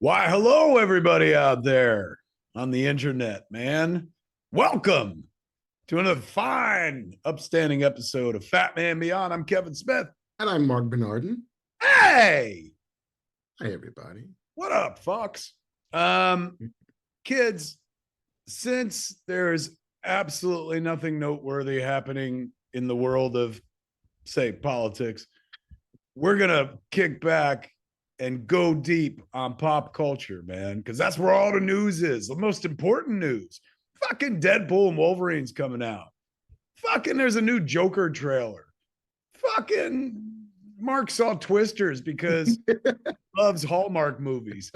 Why, hello, everybody out there on the internet, man. Welcome to another fine, upstanding episode of Fat Man Beyond. I'm Kevin Smith. And I'm Marc Bernardin. Hey! Hi, everybody. What up, Fox? Kids, since there's absolutely nothing noteworthy happening in the world of, say, politics, we're going to kick back and go deep on pop culture, man, because that's where all the news is. The most important news. Fucking Deadpool and Wolverine's coming out. Fucking there's a new Joker trailer. Fucking Mark saw Twisters because he loves Hallmark movies.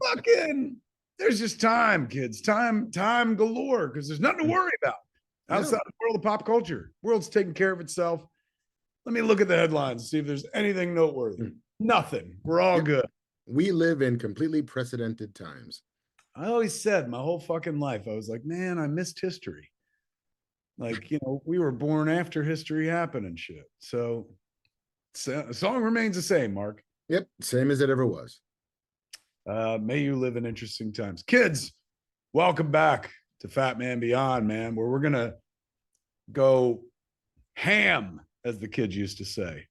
Fucking there's just time, kids. Time galore, because there's nothing to worry about outside the world of pop culture. The world's taking care of itself. Let me look at the headlines and see if there's anything noteworthy. Nothing. We're all good. We live in completely precedented times. I always said my whole fucking life, I was like, man, I missed history. Like, we were born after history happened and shit. So the song remains the same, Mark. Yep, same as it ever was. May you live in interesting times. Kids, welcome back to Fat Man Beyond, man, where we're going to go ham, as the kids used to say,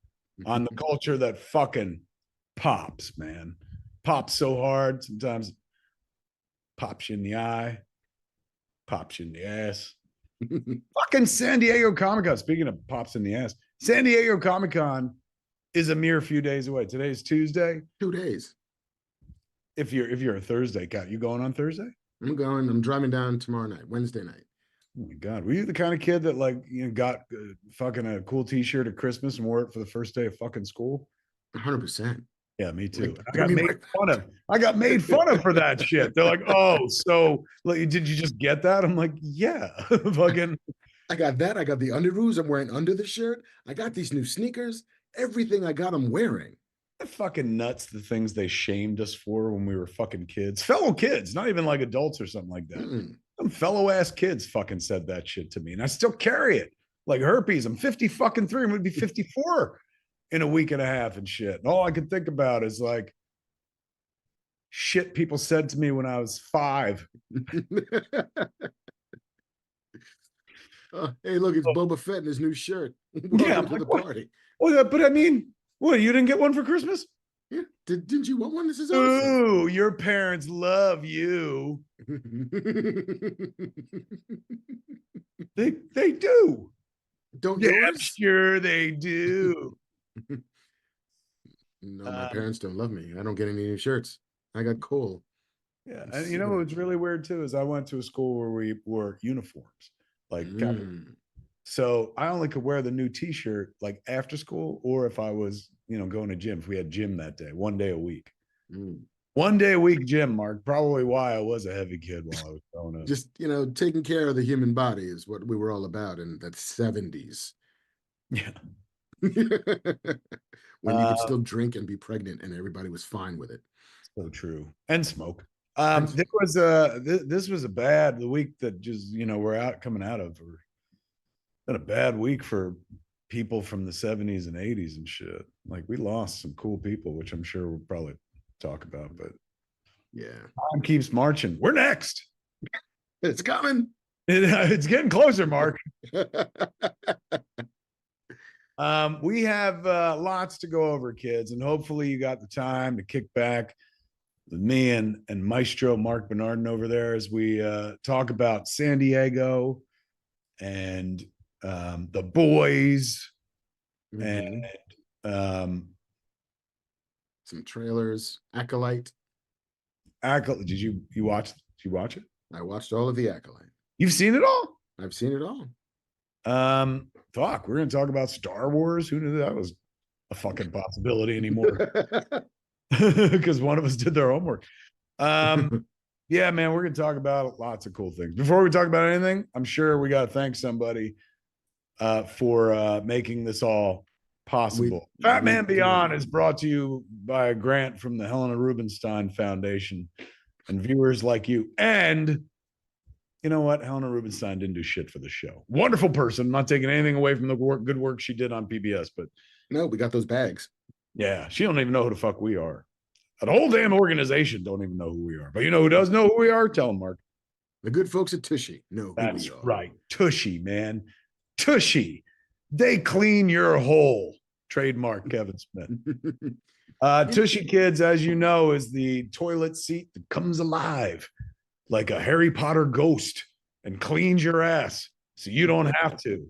on the culture that fucking pops, man. Pops so hard, sometimes pops you in the eye, pops you in the ass. Fucking San Diego Comic-Con. Speaking of pops in the ass, San Diego Comic-Con is a mere few days away. Today's Tuesday. 2 days. If you're a Thursday guy, you going on Thursday? I'm driving down tomorrow night, Wednesday night. Oh my God. Were you the kind of kid that got fucking a cool t-shirt at Christmas and wore it for the first day of fucking school? 100%. Yeah, me too. I got made fun of for that shit. They're like, oh, so did you just get that? I'm like, yeah. Fucking I got that. I got the underoos I'm wearing under the shirt. I got these new sneakers. Everything I got, I'm wearing. Fucking nuts, the things they shamed us for when we were fucking kids. Fellow kids, not even like adults or something like that. Some fellow ass kids fucking said that shit to me, and I still carry it like herpes. I'm 50 fucking 3. I'm gonna be 54 in a week and a half and shit. And all I could think about is like shit people said to me when I was 5. Hey, look, it's Boba Fett in his new shirt. Yeah, to the party. Well, but I mean, what, you didn't get one for Christmas? Yeah, didn't you want one? This is awesome. Ooh, your parents love you. They do. Don't yeah, sure they do. No, my parents don't love me. I don't get any new shirts. I got coal. Yeah, and what's really weird too is I went to a school where we wore uniforms, so I only could wear the new T-shirt like after school, or if I was going to gym. If we had gym that day, 1 day a week. 1 day a week gym, Mark. Probably why I was a heavy kid while I was growing up. Just taking care of the human body is what we were all about in the 70s. Yeah. When you could still drink and be pregnant and everybody was fine with it. So true. And smoke. This was a bad, the week that just, we're coming out of, or been a bad week for people from the 70s and 80s and shit. Like, we lost some cool people, which I'm sure we'll probably talk about, but yeah, time keeps marching. We're next. It's coming. It's getting closer, Mark. We have lots to go over, kids, and hopefully you got the time to kick back with me and Maestro Marc Bernardin over there as we talk about San Diego and the boys and some trailers. Acolyte. Did you watch it? I watched all of the Acolyte. You've seen it all? I've seen it all. Fuck, we're gonna talk about Star Wars. Who knew that was a fucking possibility anymore? Because one of us did their homework. Yeah, man, we're gonna talk about lots of cool things. Before we talk about anything, I'm sure we gotta thank somebody for making this all possible. Fat Man Beyond is brought to you by a grant from the Helena Rubinstein Foundation and viewers like you. And you know what? Helena Rubinstein didn't do shit for the show. Wonderful person. I'm not taking anything away from the good work she did on PBS, but no, we got those bags. Yeah, she don't even know who the fuck we are. The whole damn organization don't even know who we are. But you know who does know who we are? Tell them, Mark. The good folks at Tushy know who That's we are. right. Tushy, man. Tushy. They clean your hole. Trademark Kevin Smith. Tushy Kids, as you know, is the toilet seat that comes alive like a Harry Potter ghost and cleans your ass so you don't have to.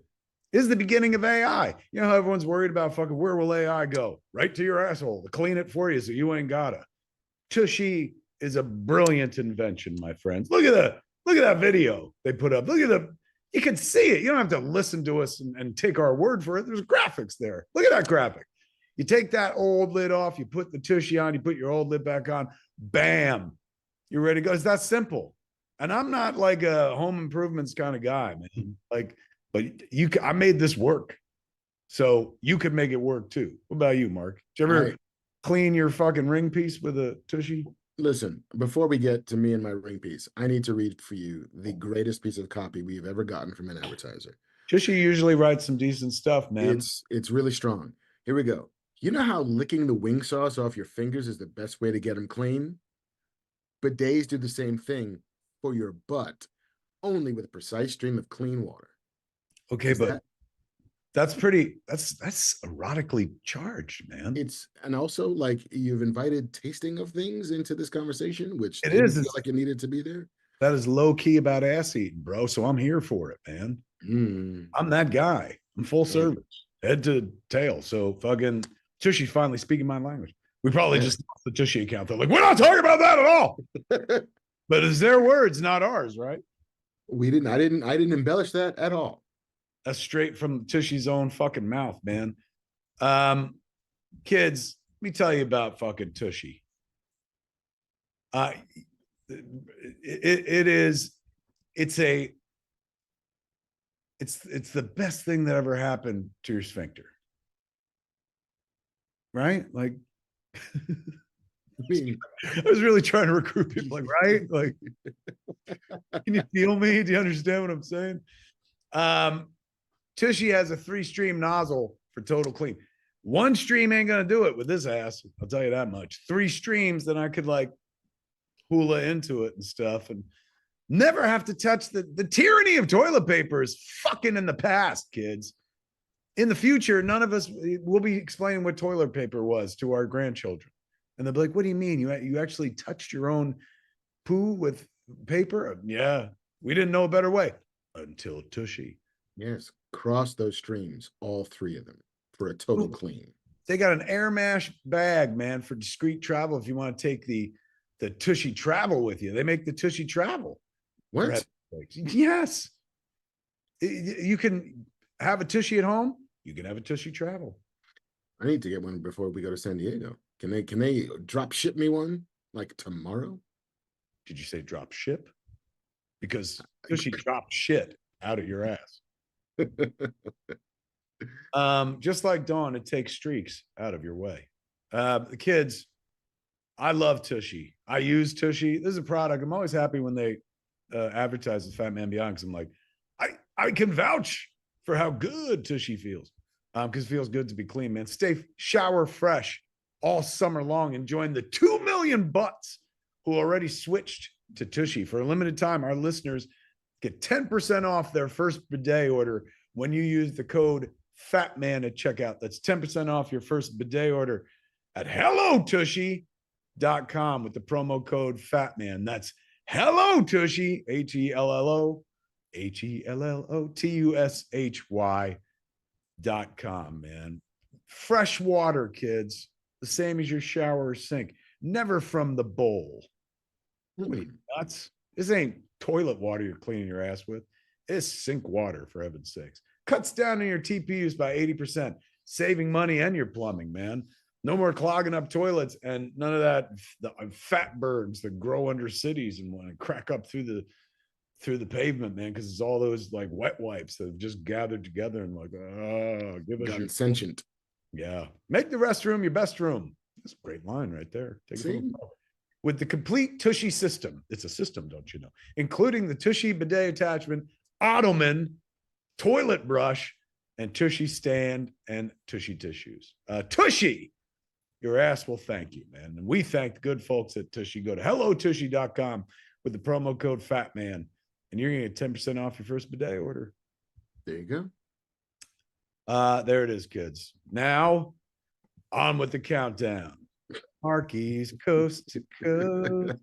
This is the beginning of AI. You know how everyone's worried about fucking where will AI go? Right to your asshole to clean it for you so you ain't gotta. Tushy is a brilliant invention, my friends. Look at that video they put up. Look at the, you can see it. You don't have to listen to us and take our word for it. There's graphics there. Look at that graphic. You take that old lid off, you put the Tushy on, you put your old lid back on, bam, you're ready to go. It's that simple. And I'm not like a home improvements kind of guy, man. Like, but I made this work. So you could make it work too. What about you, Mark? Did you ever clean your fucking ring piece with a Tushy? Listen, before we get to me and my ring piece, I need to read for you the greatest piece of copy we've ever gotten from an advertiser. Tushy usually writes some decent stuff, man. It's really strong. Here we go. You know how licking the wing sauce off your fingers is the best way to get them clean? Bidets do the same thing for your butt, only with a precise stream of clean water. Okay, but that's erotically charged, man. And also like you've invited tasting of things into this conversation, which it is feel like it needed to be there. That is low key about ass eating, bro. So I'm here for it, man. I'm that guy. I'm full service, head to tail. So fucking Tushy finally speaking my language. We probably just lost the Tushy account. They're like, we're not talking about that at all. But it's their words, not ours, right? I didn't embellish that at all. That's straight from Tushy's own fucking mouth, man. Kids, let me tell you about fucking Tushy. It's the best thing that ever happened to your sphincter. Right? Like, I was really trying to recruit people, like, right? Like, can you feel me? Do you understand what I'm saying? Tushy has a 3-stream nozzle for total clean. 1 stream ain't gonna do it with this ass. I'll tell you that much. 3 streams, then I could like hula into it and stuff and never have to touch the tyranny of toilet paper is fucking in the past, kids. In the future, none of us will be explaining what toilet paper was to our grandchildren. And they'll be like, what do you mean? You actually touched your own poo with paper? Yeah, we didn't know a better way until Tushy. Yes, cross those streams, all 3 of them, for a total clean. They got an air mash bag, man, for discreet travel. If you want to take the Tushy travel with you, they make the Tushy travel. What? Yes. You can have a Tushy at home. You can have a Tushy travel. I need to get one before we go to San Diego. Can they drop ship me one like tomorrow? Did you say drop ship? Because Tushy drops shit out of your ass. Just like Dawn, it takes streaks out of your way. The kids, I love Tushy. I use Tushy. This is a product. I'm always happy when they advertise with Fat Man Beyond because I'm like, I can vouch for how good Tushy feels. Because it feels good to be clean, man. Stay shower fresh all summer long and join the 2 million butts who already switched to Tushy. For a limited time, our listeners get 10% off their first bidet order when you use the code FATMAN at checkout. That's 10% off your first bidet order at HelloTushy.com with the promo code FATMAN. That's Hello Tushy, HelloTushy.com, man. Fresh water, kids, the same as your shower or sink, never from the bowl. What are you nuts? This ain't toilet water you're cleaning your ass with. It's sink water, for heaven's sakes. Cuts down on your TP use by 80%, saving money and your plumbing, man. No more clogging up toilets and none of that the fat birds that grow under cities and want to crack up through the pavement, man, because it's all those like wet wipes that have just gathered together and like, give us your sentient. Yeah. Make the restroom your best room. That's a great line right there. Take it with the complete Tushy system. It's a system, don't you know? Including the Tushy bidet attachment, ottoman, toilet brush, and Tushy stand and Tushy tissues. Tushy your ass will thank you, man. And we thank the good folks at Tushy. Go to hellotushy.com with the promo code FATMAN, and you're going to get 10% off your first bidet order. There you go. There it is, kids. Now, on with the countdown. Marquis, coast to coast.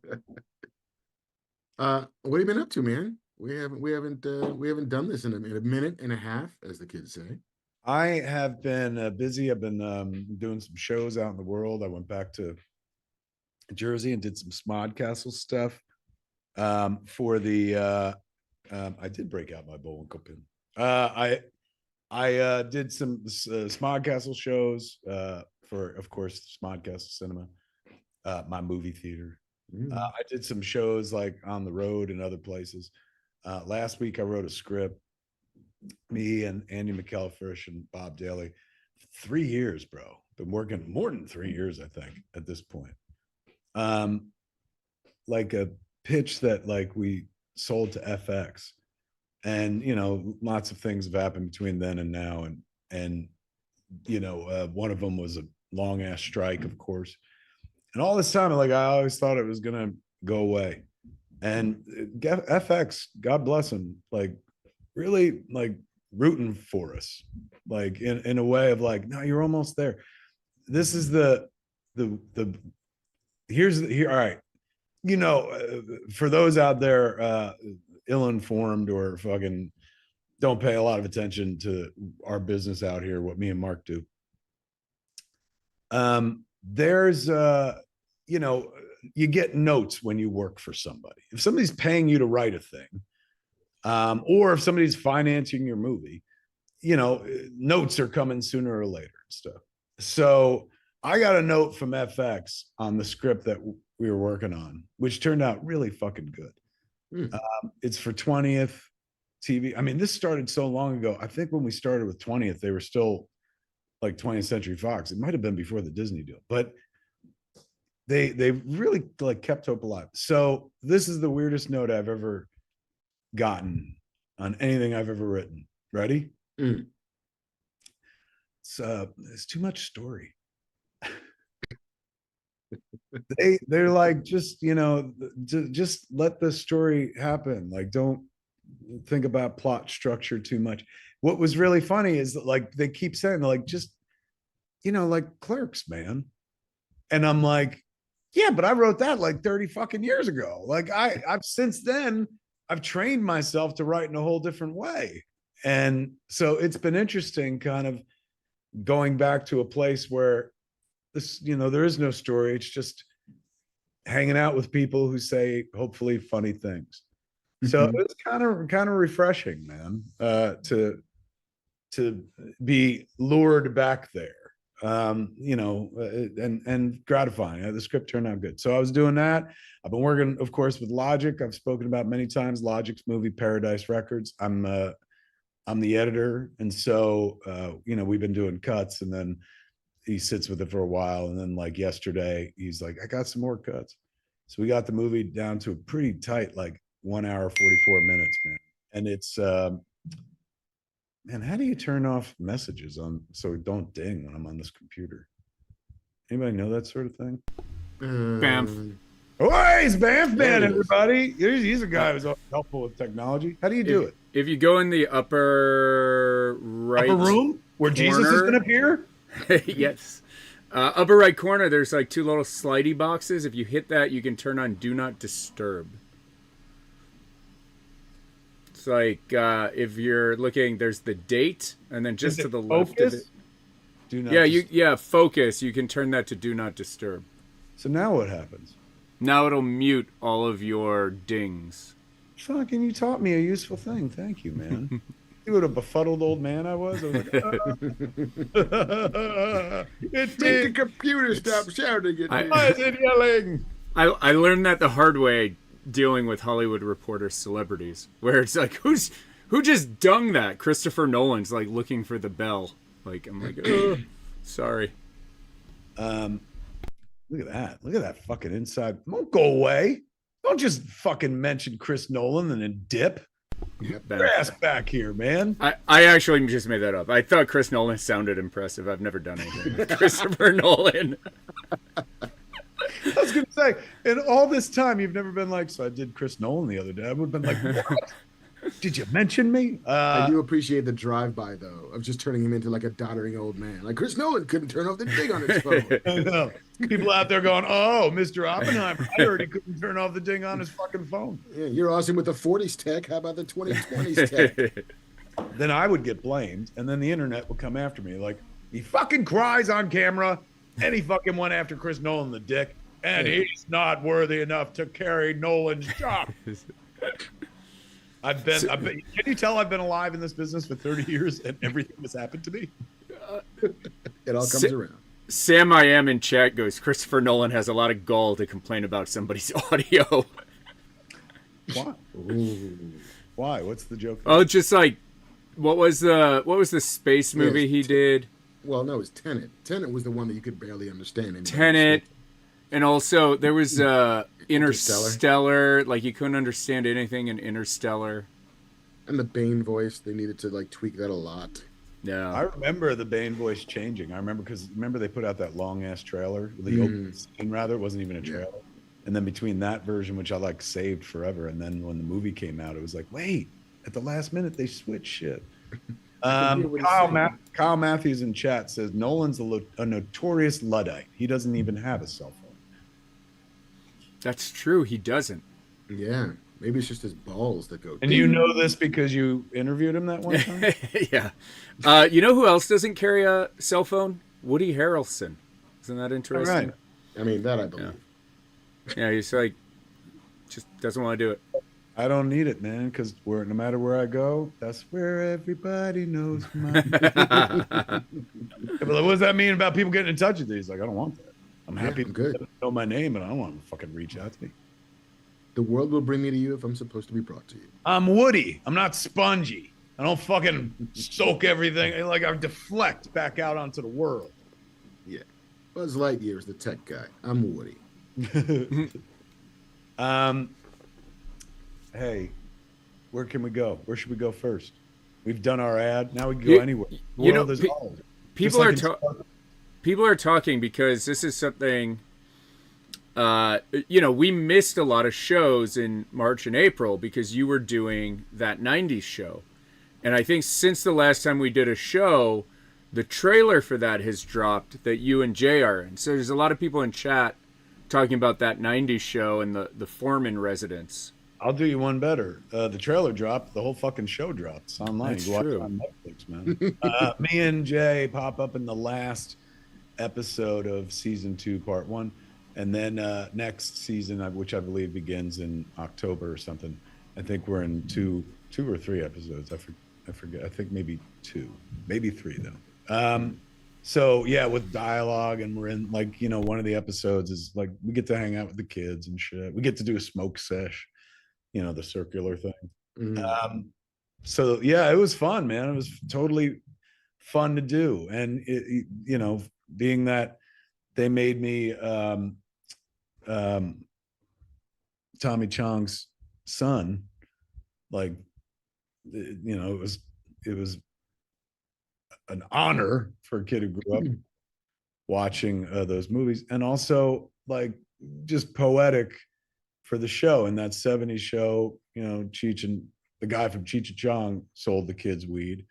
What have you been up to, man? We haven't done this in a minute and a half, as the kids say. I have been busy. I've been doing some shows out in the world. I went back to Jersey and did some Smodcastle stuff. For the I did break out my Bullwinkle pin. I did some Smodcastle shows for, of course, Smodcastle Cinema, my movie theater. I did some shows like on the road and other places. Last week I wrote a script. Me and Andy McElfresh and Bob Daly. 3 years, bro. Been working more than 3 years, I think, at this point. Like a pitch that like we sold to FX, and lots of things have happened between then and now, and one of them was a long ass strike, of course, and all this time like I always thought it was gonna go away, and FX, God bless him, like really like rooting for us, like in a way of like, no, you're almost there. This is the here. All right. For those out there ill-informed or fucking don't pay a lot of attention to our business out here, what me and Mark do. There's you get notes when you work for somebody. If somebody's paying you to write a thing, or if somebody's financing your movie, notes are coming sooner or later and stuff. So I got a note from FX on the script that we were working on, which turned out really fucking good. It's for 20th TV. I mean, this started so long ago. I think when we started with 20th, they were still like 20th Century Fox. It might have been before the Disney deal, but they really like kept hope alive. So this is the weirdest note I've ever gotten on anything I've ever written. Ready? It's too much story. They're like, just just let the story happen. Like, don't think about plot structure too much. What was really funny is that, like, they keep saying, like, just like Clerks, man. And I'm like, yeah, but I wrote that like 30 fucking years ago. Like I've since then I've trained myself to write in a whole different way. And so it's been interesting kind of going back to a place where this, there is no story. It's just hanging out with people who say hopefully funny things. So it's kind of refreshing, man, to be lured back there. And gratifying. The script turned out good. So I was doing that. I've been working, of course, with Logic. I've spoken about many times, Logic's movie Paradise Records. I'm the editor. And so, we've been doing cuts, and then he sits with it for a while. And then like yesterday, he's like, I got some more cuts. So we got the movie down to a pretty tight, like 1 hour, 44 minutes, man. And it's, man, how do you turn off messages on so it don't ding when I'm on this computer? Anybody know that sort of thing? Bamf. Oh, hey, it's Bamf Man, everybody. He's a guy who's helpful with technology. How do you do it? If you go in the upper right upper room where corner, Jesus is going to appear? Yes. Upper right corner, there's like two little slidey boxes. If you hit that, you can turn on Do Not Disturb. It's like if you're looking, there's the date, and then just to the left of it. Do not focus. You can turn that to Do Not Disturb. So now what happens? Now it'll mute all of your dings. Fucking, you taught me a useful thing. Thank you, man. See what a befuddled old man I was? I was like, Make the computer stop shouting at me. Why is it yelling? I learned that the hard way dealing with Hollywood Reporter celebrities, where it's like, who just dung that? Christopher Nolan's like looking for the bell. Like, I'm like, oh, sorry. Look at that. Look at that fucking inside. Don't go away. Don't just fucking mention Chris Nolan and then dip. Get your ass back here, man. I actually just made that up. I thought Chris Nolan sounded impressive. I've never done anything with Christopher Nolan. say, in all this time, you've never been like, so I did Chris Nolan the other day. I would have been like, what? Did you mention me? I do appreciate the drive-by though of just turning him into like a doddering old man. Like Chris Nolan couldn't turn off the ding on his phone. I know. People out there going, oh, Mr. Oppenheimer, I heard he couldn't turn off the ding on his fucking phone. Yeah, you're awesome with the 40s tech. How about the 2020s tech? Then I would get blamed, and then the internet would come after me. Like, he fucking cries on camera, and he fucking went after Chris Nolan the dick, and he's not worthy enough to carry Nolan's job. Can you tell I've been alive in this business for 30 years and everything has happened to me? It all comes around. Sam I am in chat goes, Christopher Nolan has a lot of gall to complain about somebody's audio. Why? Why? What's the joke? Oh, just like, what was the space movie he did? Well, no, it was Tenet. Tenet was the one that you could barely understand. Tenet. And also, there was Interstellar. Like, you couldn't understand anything in Interstellar. And the Bane voice, they needed to, like, tweak that a lot. Yeah. I remember the Bane voice changing. I remember because they put out that long-ass trailer. The opening scene, rather. It wasn't even a trailer. Yeah. And then between that version, which I, like, saved forever, and then when the movie came out, it was like, wait, at the last minute, they switched shit. Kyle Matthews in chat says, Nolan's a notorious Luddite. He doesn't even have a cell phone. That's true. He doesn't. Yeah. Maybe it's just his balls that go. And you know this because you interviewed him that one time? Yeah. You know who else doesn't carry a cell phone? Woody Harrelson. Isn't that interesting? Right. I mean, that I believe. Yeah, he's like, just doesn't want to do it. I don't need it, man, because no matter where I go, that's where everybody knows my name. Like, what does that mean about people getting in touch with you? He's like, I don't want that. I'm happy to know my name, and I don't want to fucking reach out to me. The world will bring me to you if I'm supposed to be brought to you. I'm Woody. I'm not spongy. I don't fucking soak everything. Like, I deflect back out onto the world. Yeah. Buzz Lightyear is the tech guy. I'm Woody. Hey, where can we go? Where should we go first? We've done our ad. Now we can go anywhere. People are talking because this is something, we missed a lot of shows in March and April because you were doing that 90s show. And I think since the last time we did a show, the trailer for that has dropped that you and Jay are in. So there's a lot of people in chat talking about that 90s show and the Foreman residence. I'll do you one better. The trailer dropped. The whole fucking show dropped. It's online. That's you watch true. it on Netflix, man. Me and Jay pop up in the last episode of season 2, part 1, and then next season, which I believe begins in October or something. I think we're in two or 3 episodes. I forget. I think maybe 2, maybe 3 though. So yeah, with dialogue, and we're in one of the episodes is like we get to hang out with the kids and shit. We get to do a smoke sesh. The circular thing. So yeah, it was fun, man. It was totally fun to do. And being that they made me Tommy Chong's son, it was an honor for a kid who grew up watching those movies, and also just poetic for the show. In that 70s show, Cheech and the guy from Cheech and Chong sold the kids weed.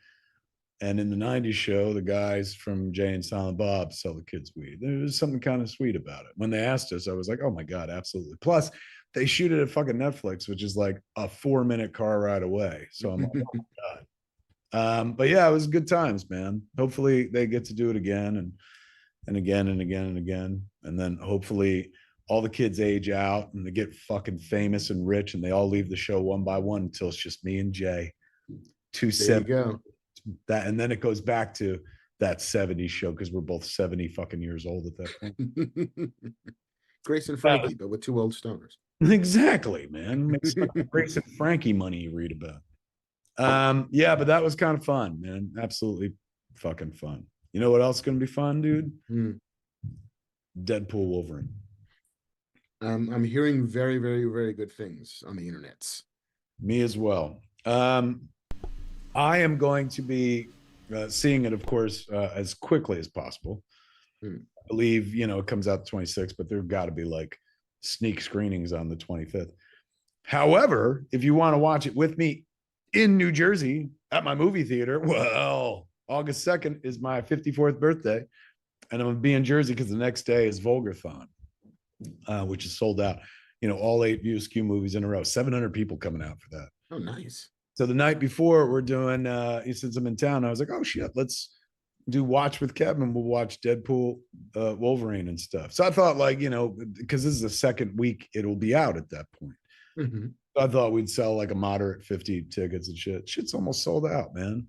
And in the 90s show, the guys from Jay and Silent Bob sell the kids weed. There was something kind of sweet about it. When they asked us, I was like, oh my God, absolutely. Plus, they shoot it at fucking Netflix, which is like a 4-minute car ride away. So I'm like, oh my God. But yeah, it was good times, man. Hopefully they get to do it again and again and again and again. And then hopefully all the kids age out and they get fucking famous and rich, and they all leave the show one by one until it's just me and Jay. There you go. That, and then it goes back to that 70s show because we're both 70 fucking years old at that point. Grace and Frankie, but with 2 old stoners. Exactly, man. Makes Grace and Frankie money you read about. Yeah, but that was kind of fun, man. Absolutely fucking fun. You know what else is gonna be fun, dude? Deadpool Wolverine. I'm hearing very, very, very good things on the internets. Me as well. I am going to be seeing it, of course, as quickly as possible. I believe, it comes out the 26th, but there've got to be sneak screenings on the 25th. However, if you want to watch it with me in New Jersey at my movie theater, well, August 2nd is my 54th birthday, and I'm gonna be in Jersey because the next day is Vulgarthon, which is sold out. You know, all 8 View Askew movies in a row. 700 people coming out for that. Oh, nice. So the night before, we're doing. Since I'm in town, I was like, oh shit, let's do Watch with Kevin. We'll watch Deadpool, Wolverine, and stuff. So I thought, like, you know, because this is the second week it'll be out at that point. Mm-hmm. I thought we'd sell like a moderate 50 tickets and shit. Shit's almost sold out, man.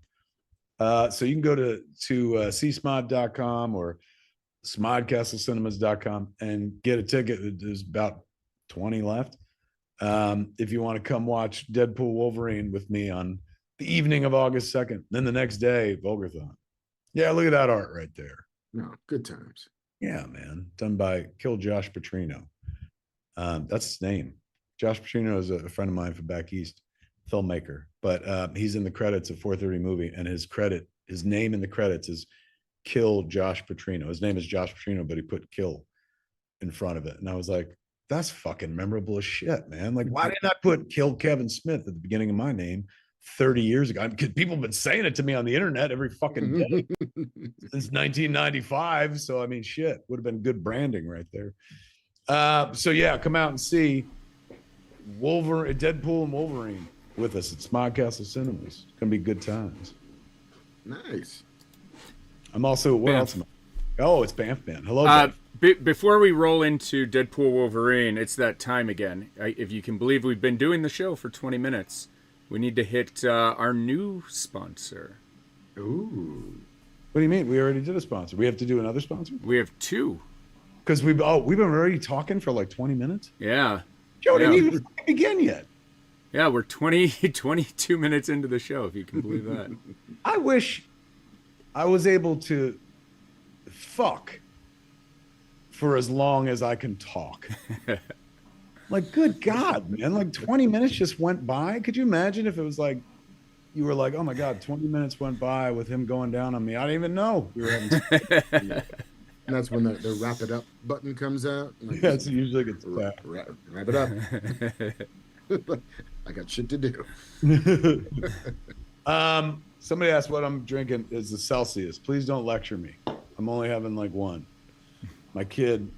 So you can go to csmod.com or smodcastlecinemas.com and get a ticket. There's about 20 left. If you want to come watch Deadpool Wolverine with me on the evening of August 2nd, then the next day, Vulgarthon. Yeah, look at that art right there. No, good times. Yeah, man. Done by Kill Josh Petrino. That's his name. Josh Petrino is a friend of mine from back east, filmmaker, but he's in the credits of 4:30 movie, and his name in the credits is Kill Josh Petrino. His name is Josh Petrino, but he put Kill in front of it. And I was like, that's fucking memorable as shit, man. Like, why didn't I put Kill Kevin Smith at the beginning of my name 30 years ago? Because people have been saying it to me on the internet every fucking day since 1995. So, I mean, shit, would have been good branding right there. So, yeah, come out and see Deadpool and Wolverine with us at Smodcastle Cinemas. It's going to be good times. Nice. I'm also, what else am I? Oh, it's Banff Band. Hello, Banff. Before we roll into Deadpool Wolverine, it's that time again. If you can believe we've been doing the show for 20 minutes, we need to hit our new sponsor. Ooh. What do you mean? We already did a sponsor. We have to do another sponsor? We have 2. Because we've been already talking for like 20 minutes? Yeah. Joe didn't even begin yet. Yeah, we're 22 minutes into the show, if you can believe that. I wish I was able to fuck for as long as I can talk. Like, good God, man. Like 20 minutes just went by. Could you imagine if it was like, you were like, oh my God, 20 minutes went by with him going down on me. I didn't even know we were having. Yeah. And that's when the wrap it up button comes out. Like, that's usually gets wrap it up. I got shit to do. Somebody asked what I'm drinking is the Celsius. Please don't lecture me. I'm only having like one. My kid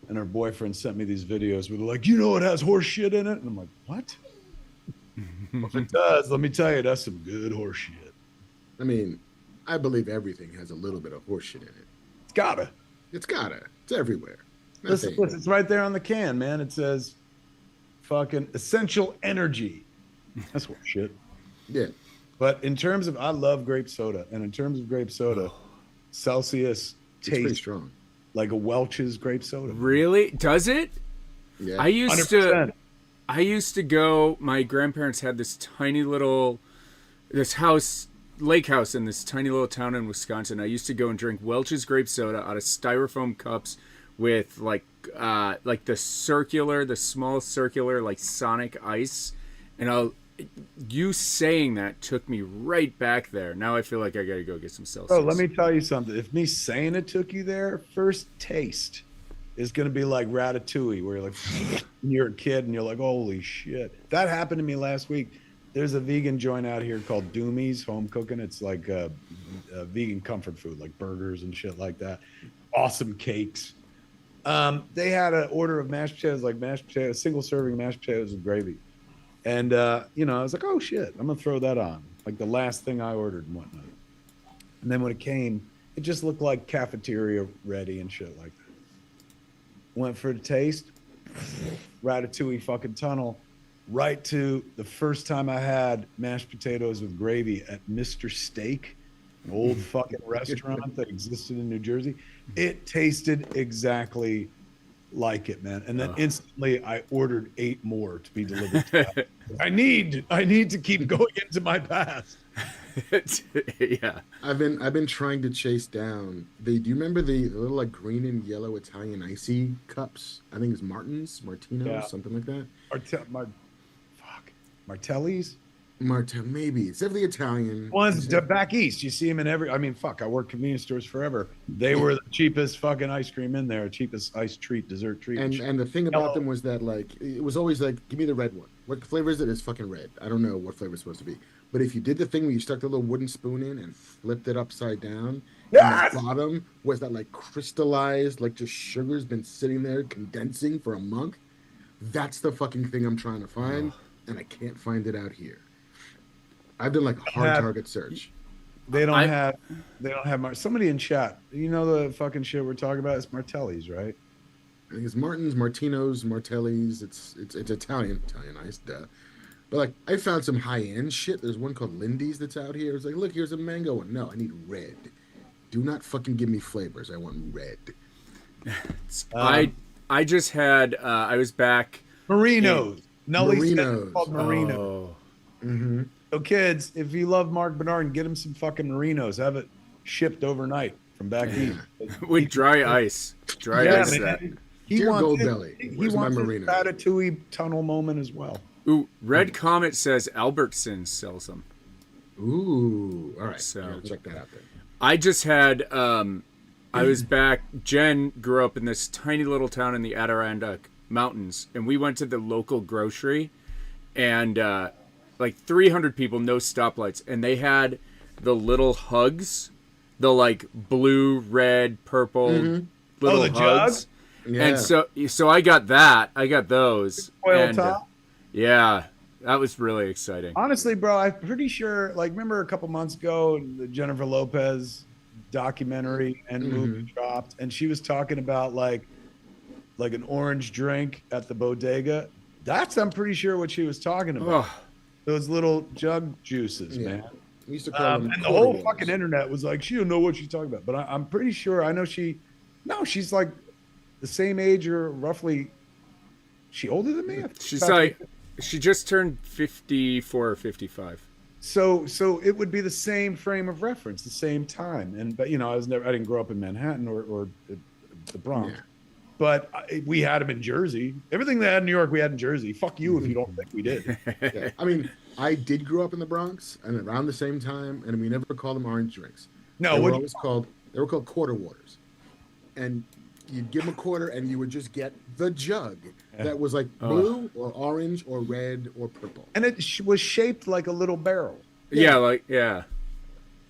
and her boyfriend sent me these videos where they're like, you know, it has horse shit in it. And I'm like, what? Well, if it does, let me tell you, that's some good horse shit. I mean, I believe everything has a little bit of horse shit in it. It's gotta. It's everywhere. Listen, it's right there on the can, man. It says fucking essential energy. That's horse shit. Yeah. But in terms of, I love grape soda. And in terms of grape soda, Celsius pretty tastes strong. Like a Welch's grape soda. Really? Does it? Yeah. I used 100%. to go, my grandparents had this tiny little, lake house in this tiny little town in Wisconsin. I used to go and drink Welch's grape soda out of styrofoam cups with like the small circular, like Sonic ice. And you saying that took me right back there. Now I feel like I gotta go get some Celsius. Oh, let me tell you something. If me saying it took you there, first taste is gonna be like Ratatouille, where you're like, you're a kid and you're like, holy shit. That happened to me last week. There's a vegan joint out here called Doomy's Home Cooking. It's like a vegan comfort food, like burgers and shit like that. Awesome cakes. They had an order of mashed potatoes, like mashed potatoes, single serving mashed potatoes with gravy. And, I was like, oh, shit, I'm going to throw that on. Like the last thing I ordered and whatnot. And then when it came, it just looked like cafeteria ready and shit like that. Went for the taste. Ratatouille fucking tunnel. Right to the first time I had mashed potatoes with gravy at Mr. Steak, an old fucking restaurant that existed in New Jersey. It tasted exactly like it, man. And then instantly I ordered 8 more to be delivered to I need to keep going into my past. Yeah. I've been trying to chase down do you remember the little like green and yellow Italian icy cups? I think it's Martino, something like that. Martelli's? Marta, maybe it's definitely Italian. Ones back east, you see them in every. I mean, fuck, I worked convenience stores forever. They were the cheapest fucking ice cream in there, cheapest ice treat, dessert treat. And the thing about Yellow. them was that like it was always like, give me the red one. What flavor is it? It's fucking red. I don't know what flavor it's supposed to be. But if you did the thing where you stuck the little wooden spoon in and flipped it upside down, Yes! and the bottom was that like crystallized, like just sugar's been sitting there condensing for a month. That's the fucking thing I'm trying to find, and I can't find it out here. I've done like a hard target search. They don't have somebody in chat. You know the fucking shit we're talking about? It's Martelli's, right? I think it's Martin's, Martino's, Martelli's. It's Italianized, duh. But like I found some high end shit. There's one called Lindy's that's out here. It's like, look, here's a mango one. No, I need red. Do not fucking give me flavors. I want red. I just had I was back. Marinos. Nelly said Marinos. it's called Marino. Oh. Mm-hmm. So kids, if you love Marc Bernardin, get him some fucking Marinos. Have it shipped overnight from back east. With dry ice. Dry Yeah, ice. man. He Dear wants Gold it- Belly, He where's my wants a Marino? Ratatouille tunnel moment as well. Ooh, Red Comet says Albertsons sells them. Ooh, all right. So- So check that out then. I just had I was back. Jen grew up in this tiny little town in the Adirondack Mountains, and we went to the local grocery, and like 300 people, no stoplights, and they had the little hugs, the like blue, red, purple little the hugs. jug? Yeah. And so I got that. I got those. Foil and, top. yeah, that was really exciting. Honestly, bro, I'm pretty sure. Like, remember a couple months ago, the Jennifer Lopez documentary and movie dropped, and she was talking about like an orange drink at the bodega. That's I'm pretty sure what she was talking about. Oh, Those little jug juices, Yeah. man. We used to call them And the whole quarter fucking ones. internet was like, she don't know what she's talking about. But I'm pretty sure. I know she's like the same age or roughly. She older than me? she's like, she just turned 54 or 55. So it would be the same frame of reference, the same time. But I didn't grow up in Manhattan or the Bronx. Yeah. But we had them in Jersey. Everything they had in New York, we had in Jersey. Fuck you if you don't think we did. Yeah. I mean, I did grow up in the Bronx and around the same time, and we never called them orange drinks. No, They were called quarter waters. And you'd give them a quarter and you would just get the jug that was like blue or orange or red or purple and it was shaped like a little barrel. Yeah.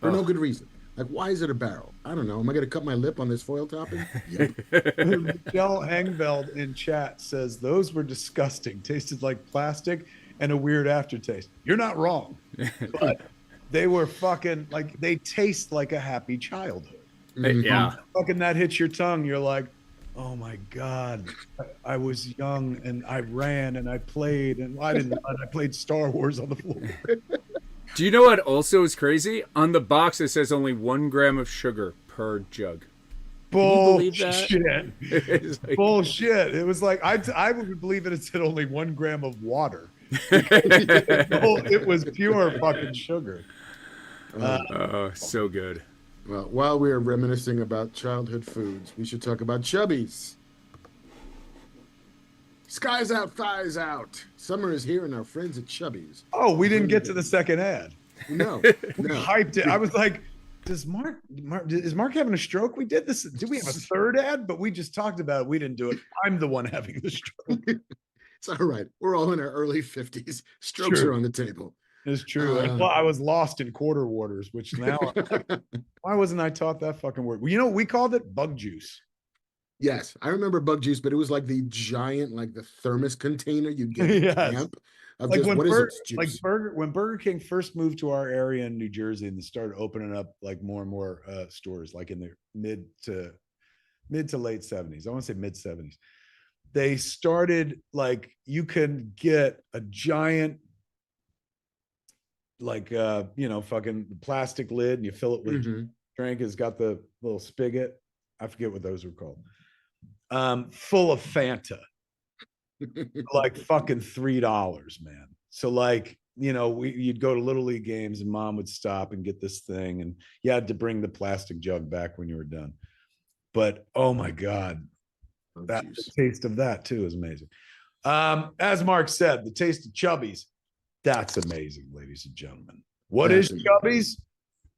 for no good reason. Like, why is it a barrel? I don't know. Am I going to cut my lip on this foil topping? Yep. Michelle Hangveld in chat says those were disgusting, tasted like plastic and a weird aftertaste. You're not wrong, but they were fucking like they taste like a happy childhood. Yeah. Fucking that hits your tongue. You're like, oh my god, I was young and I ran and I played and I didn't run. I played Star Wars on the floor. Do you know what also is crazy? On the box it says only 1 gram of sugar per jug. believe that? Bullshit. It's like- Bullshit. It was like I would believe it said only 1 gram of water. It was pure fucking sugar. Oh, so good. Well, while we are reminiscing about childhood foods, we should talk about Chubbies. Sky's out, thighs out. Summer is here, and our friends at Chubbies. Oh, we didn't get to the second ad. No, We no. hyped it. I was like, is Mark having a stroke? We did this. Did we have a third ad? But we just talked about it. We didn't do it. I'm the one having the stroke. It's all right. We're all in our early 50s. Strokes True. are on the table. It's true. And I was lost in quarter waters, which now why wasn't I taught that fucking word? Well, we called it bug juice. Yes, I remember bug juice, but it was like the giant, like the thermos container you get at Yes. camp. Of Like just, when what is Burger, it? Juice. like when Burger King first moved to our area in New Jersey and they started opening up like more and more stores, like in the mid to late 70s. I want to say mid 70s. They started like you can get a giant like fucking plastic lid and you fill it with Mhm. drink. It's got the little spigot. I forget what those were called. Full of Fanta. Like fucking $3, man. So like, you'd go to Little League games and mom would stop and get this thing and you had to bring the plastic jug back when you were done. But oh my God, Bug the juice. taste of that too is amazing. As Mark said, the taste of Chubbies, that's amazing, ladies ladies and gentlemen. What is Fascinating. Chubbies?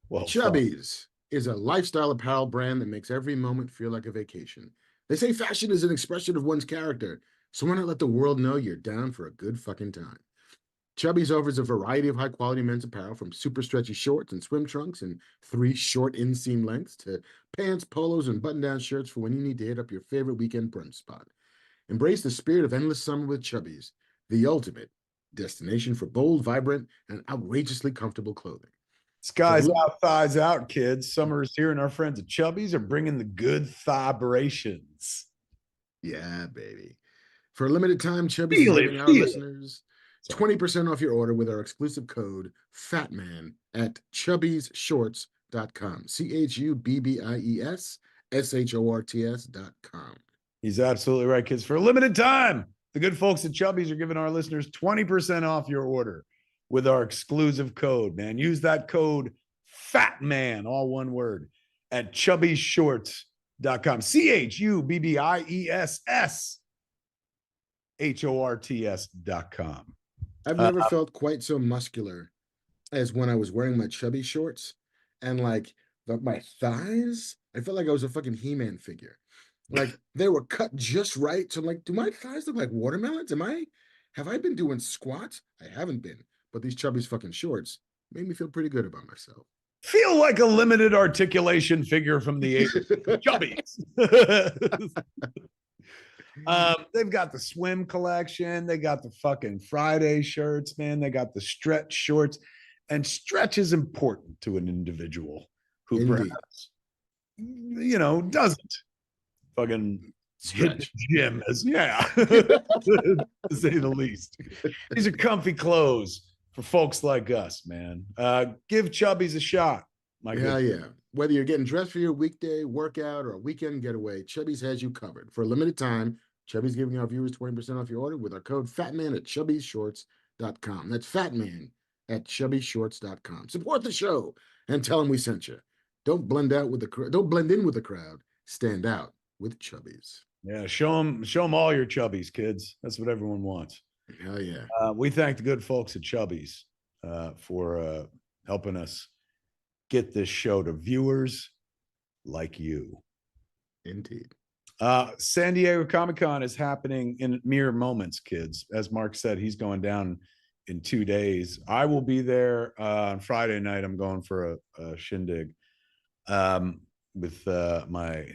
Well, Chubbies is a lifestyle apparel brand that makes every moment feel like a vacation. They say fashion is an expression of one's character, so why not let the world know you're down for a good fucking time? Chubbies offers a variety of high-quality men's apparel from super stretchy shorts and swim trunks and 3 short inseam lengths to pants, polos, and button-down shirts for when you need to hit up your favorite weekend brunch spot. Embrace the spirit of endless summer with Chubbies, the ultimate destination for bold, vibrant, and outrageously comfortable clothing. Skies out, thighs out, kids. Summer's here, and our friends at Chubbies are bringing the good vibrations. Yeah, baby. For a limited time, Chubbies Feel is it, giving our feel it. listeners 20% off your order with our exclusive code FATMAN at chubbiesshorts.com. CHUBBIESSHORTS.com. He's absolutely right, kids. For a limited time, the good folks at Chubbies are giving our listeners 20% off your order with our exclusive code, man. Use that code FATMAN, all one word, at chubbiesshorts.com. CHUBBIESSHORTS.com. I've never felt quite so muscular as when I was wearing my chubby shorts and like my thighs. I felt like I was a fucking He-Man figure. Like they were cut just right. So I'm like, do my thighs look like watermelons? Have I been doing squats? I haven't been, but these Chubbies fucking shorts made me feel pretty good about myself. Feel like a limited articulation figure from the 80s. Chubbies. They've got the swim collection. They got the fucking Friday shirts, man. They got the stretch shorts. And stretch is important to an individual who Indeed. perhaps, doesn't fucking hit the gym as, to say the least. These are comfy clothes for folks like us, man. Give Chubbies a shot. Yeah. Whether you're getting dressed for your weekday workout or a weekend getaway, Chubbies has you covered. For a limited time, Chubbies giving our viewers 20% off your order with our code FATMAN at chubbiesshorts.com. That's FATMAN at chubbiesshorts.com. Support the show and tell them we sent you. Don't blend in with the crowd. Stand out with Chubbies. Yeah, show them all your Chubbies, kids. That's what everyone wants. Hell yeah. We thank the good folks at Chubbies for helping us get this show to viewers like you. Indeed. San Diego Comic-Con is happening in mere moments, kids. As Mark said, he's going down in 2 days. I will be there on Friday night. I'm going for a shindig with my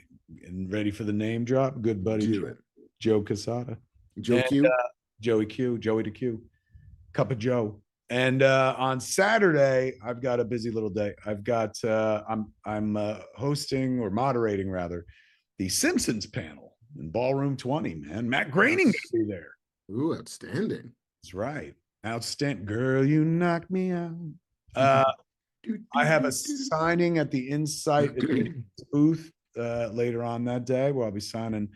ready for the name drop. Good buddy Joe Casada. Joe Q. Joey to Q. Cup of Joe. And on Saturday, I've got a busy little day. I've got I'm hosting or moderating rather the Simpsons panel in Ballroom 20. Man, Matt Groening gonna be there. Ooh, outstanding. That's right, outstanding. Girl, you knocked me out. I have a signing at the Insight booth later on that day where I'll be signing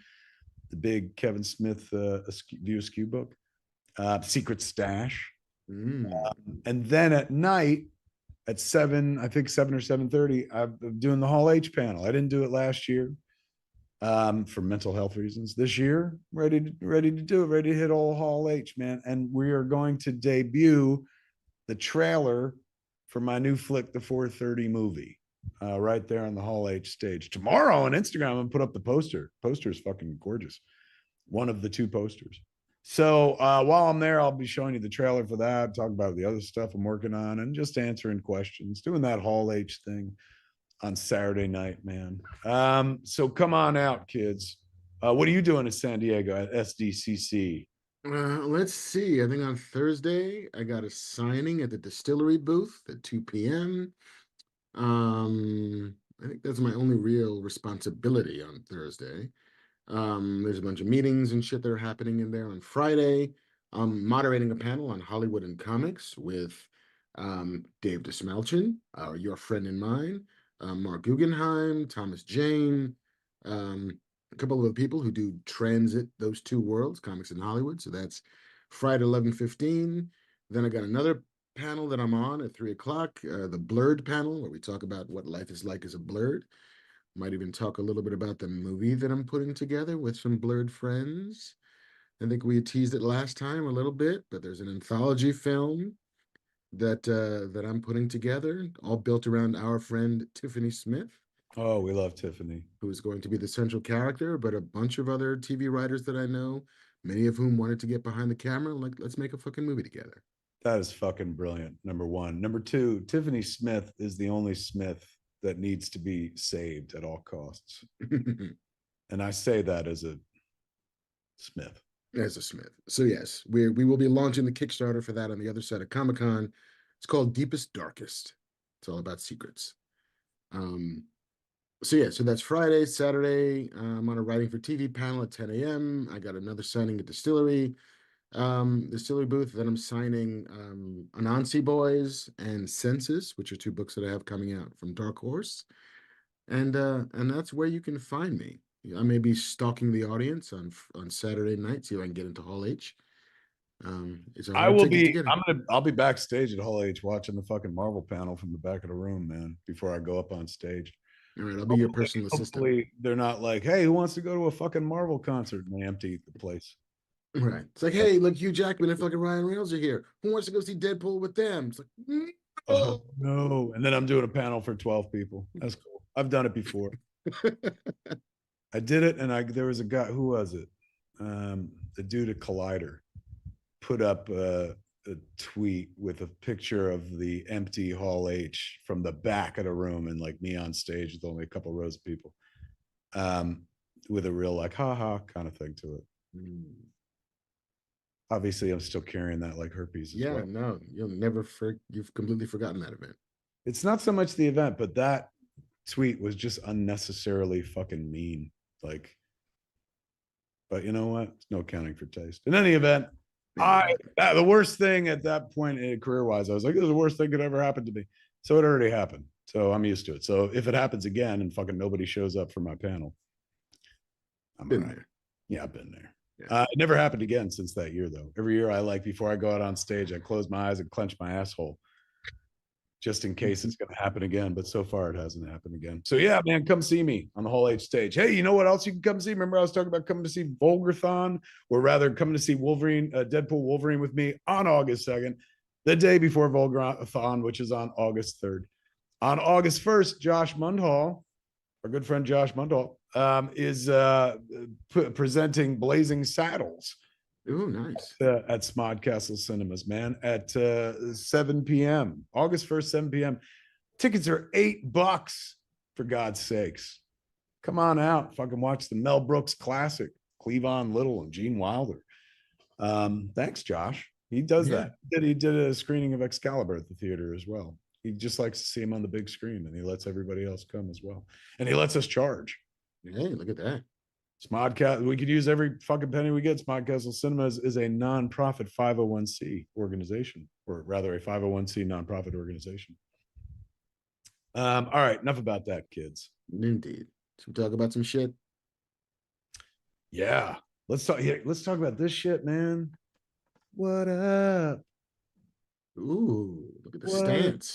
the big Kevin Smith View Askew book, Secret Stash. And then at night at 7 or 7:30, I'm doing the Hall H panel. I didn't do it last year for mental health reasons. This year, ready to do it, ready to hit all Hall H, man. And we are going to debut the trailer for my new flick, the 4:30 movie, right there on the Hall H stage. Tomorrow on Instagram, I'm gonna put up the poster. Poster is fucking gorgeous. One of the 2 posters. So while I'm there, I'll be showing you the trailer for that, talking about the other stuff I'm working on, and just answering questions, doing that Hall H thing on Saturday night, man. So come on out, kids. What are you doing in San Diego at SDCC? Let's see. I think on Thursday, I got a signing at the distillery booth at 2 p.m. I think that's my only real responsibility on Thursday. There's a bunch of meetings and shit that are happening in there on Friday. I'm moderating a panel on Hollywood and comics with Dave DeSmelchin, your friend and mine, Mark Guggenheim, Thomas Jane, a couple of other people who do transit those 2 worlds, comics and Hollywood. So that's Friday 11:15. Then I got another panel that I'm on at 3 o'clock, the Blurred panel, where we talk about what life is like as a blurred. Might even talk a little bit about the movie that I'm putting together with some blurred friends. I think we teased it last time a little bit, but there's an anthology film that I'm putting together, all built around our friend Tiffany Smith, Oh, we love Tiffany. who is going to be the central character, but a bunch of other TV writers that I know, many of whom wanted to get behind the camera. Like, let's make a fucking movie together. That is fucking brilliant. Number one. Number two, Tiffany Smith is the only Smith that needs to be saved at all costs. And I say that as a Smith. As a Smith. So yes, we will be launching the Kickstarter for that on the other side of Comic-Con. It's called Deepest Darkest. It's all about secrets. So yeah, so that's Friday. Saturday, I'm on a writing for TV panel at 10 a.m. I got another signing at Distillery booth. Then I'm signing Anansi Boys and Census, which are two books that I have coming out from Dark Horse. And that's where you can find me. I may be stalking the audience on Saturday night, see if I can get into Hall H. I will be. I'll be backstage at Hall H watching the fucking Marvel panel from the back of the room, man. Before I go up on stage. All right, I'll be your personal assistant. Hopefully, they're not like, "Hey, who wants to go to a fucking Marvel concert?" And they empty the place. Right. It's like, hey, look, Hugh Jackman and fucking Ryan Reynolds are here. Who wants to go see Deadpool with them? It's like, oh no! And then I'm doing a panel for 12 people. That's cool. I've done it before. I did it, and there was a guy. Who was it? The dude at Collider put up a tweet with a picture of the empty Hall H from the back of the room, and like me on stage with only a couple rows of people, with a real like haha kind of thing to it. Obviously, I'm still carrying that like herpes. Yeah, well. No, you've completely forgotten that event. It's not so much the event, but that tweet was just unnecessarily fucking mean. Like, but you know what? There's no accounting for taste. In any event, the worst thing at that point career-wise, I was like, this is the worst thing could ever happen to me. So it already happened. So I'm used to it. So if it happens again and fucking nobody shows up for my panel, I'm been there. Yeah, I've been there. Yeah. It never happened again since that year, though. Every year, before I go out on stage, I close my eyes and clench my asshole, just in case it's going to happen again. But so far, it hasn't happened again. So yeah, man, come see me on the Hall H stage. Hey, you know what else you can come see? Remember, I was talking about coming to see Volgrathon, or rather, coming to see Deadpool Wolverine with me on August 2nd, the day before Volgrathon, which is on August 3rd. On August 1st, Josh Mundhall, our good friend Josh Mundhall, is presenting Blazing Saddles. Oh, nice. At Smodcastle Cinemas, man, at 7 p.m. August 1st, 7 p.m. Tickets are $8, for God's sakes. Come on out. Fucking watch the Mel Brooks classic, Cleavon Little and Gene Wilder. Thanks, Josh. He does that. He did a screening of Excalibur at the theater as well. He just likes to see him on the big screen, and he lets everybody else come as well. And he lets us charge. Hey, look at that. Smodcast, we could use every fucking penny we get. Smodcastle Cinemas is a nonprofit 501c organization, or rather a 501c nonprofit organization. All right, enough about that, kids. Indeed. Should we talk about some shit? Yeah. Let's talk about this shit, man. What up? Ooh, look at the stance.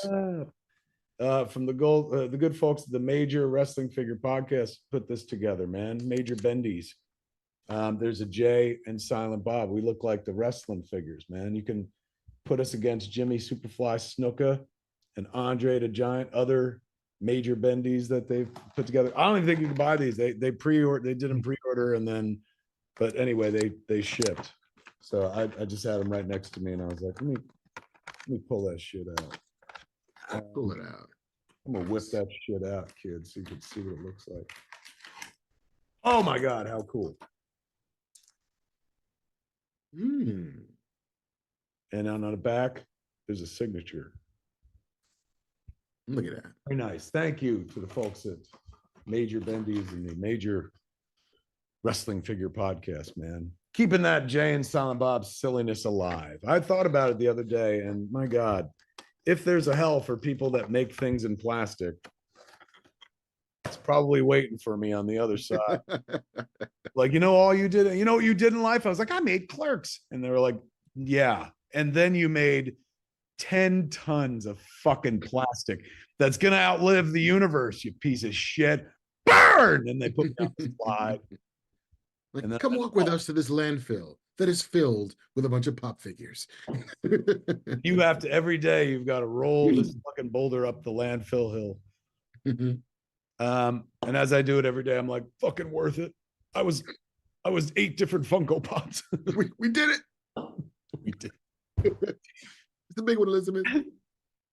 From the good folks at the Major Wrestling Figure Podcast put this together, man. Major Bendies. There's a Jay and Silent Bob. We look like the wrestling figures, man. You can put us against Jimmy Superfly Snuka and Andre the Giant, other Major Bendies that they've put together. I don't even think you can buy these. They did them pre-order, and then, but anyway, they shipped. So I just had them right next to me, and I was like, let me pull that shit out. Pull it out. I'm gonna whip that shit out, kids, so you can see what it looks like. Oh my God, how cool. And on the back, there's a signature. Look at that. Very nice. Thank you to the folks at Major Bendies and the Major Wrestling Figure Podcast, man. Keeping that Jay and Silent Bob silliness alive. I thought about it the other day, and my God, if there's a hell for people that make things in plastic, it's probably waiting for me on the other side. Like, all you did, what you did in life? I was like, I made Clerks. And they were like, yeah. And then you made 10 tons of fucking plastic that's going to outlive the universe, you piece of shit. Burn! And they put me on the slide. Like, And then- come walk with us to this landfill that is filled with a bunch of pop figures. You have to every day. You've got to roll this fucking boulder up the landfill hill. And as I do it every day, I'm like, fucking worth it. I was 8 different Funko Pops. we did it. We did. It's the big one, Elizabeth.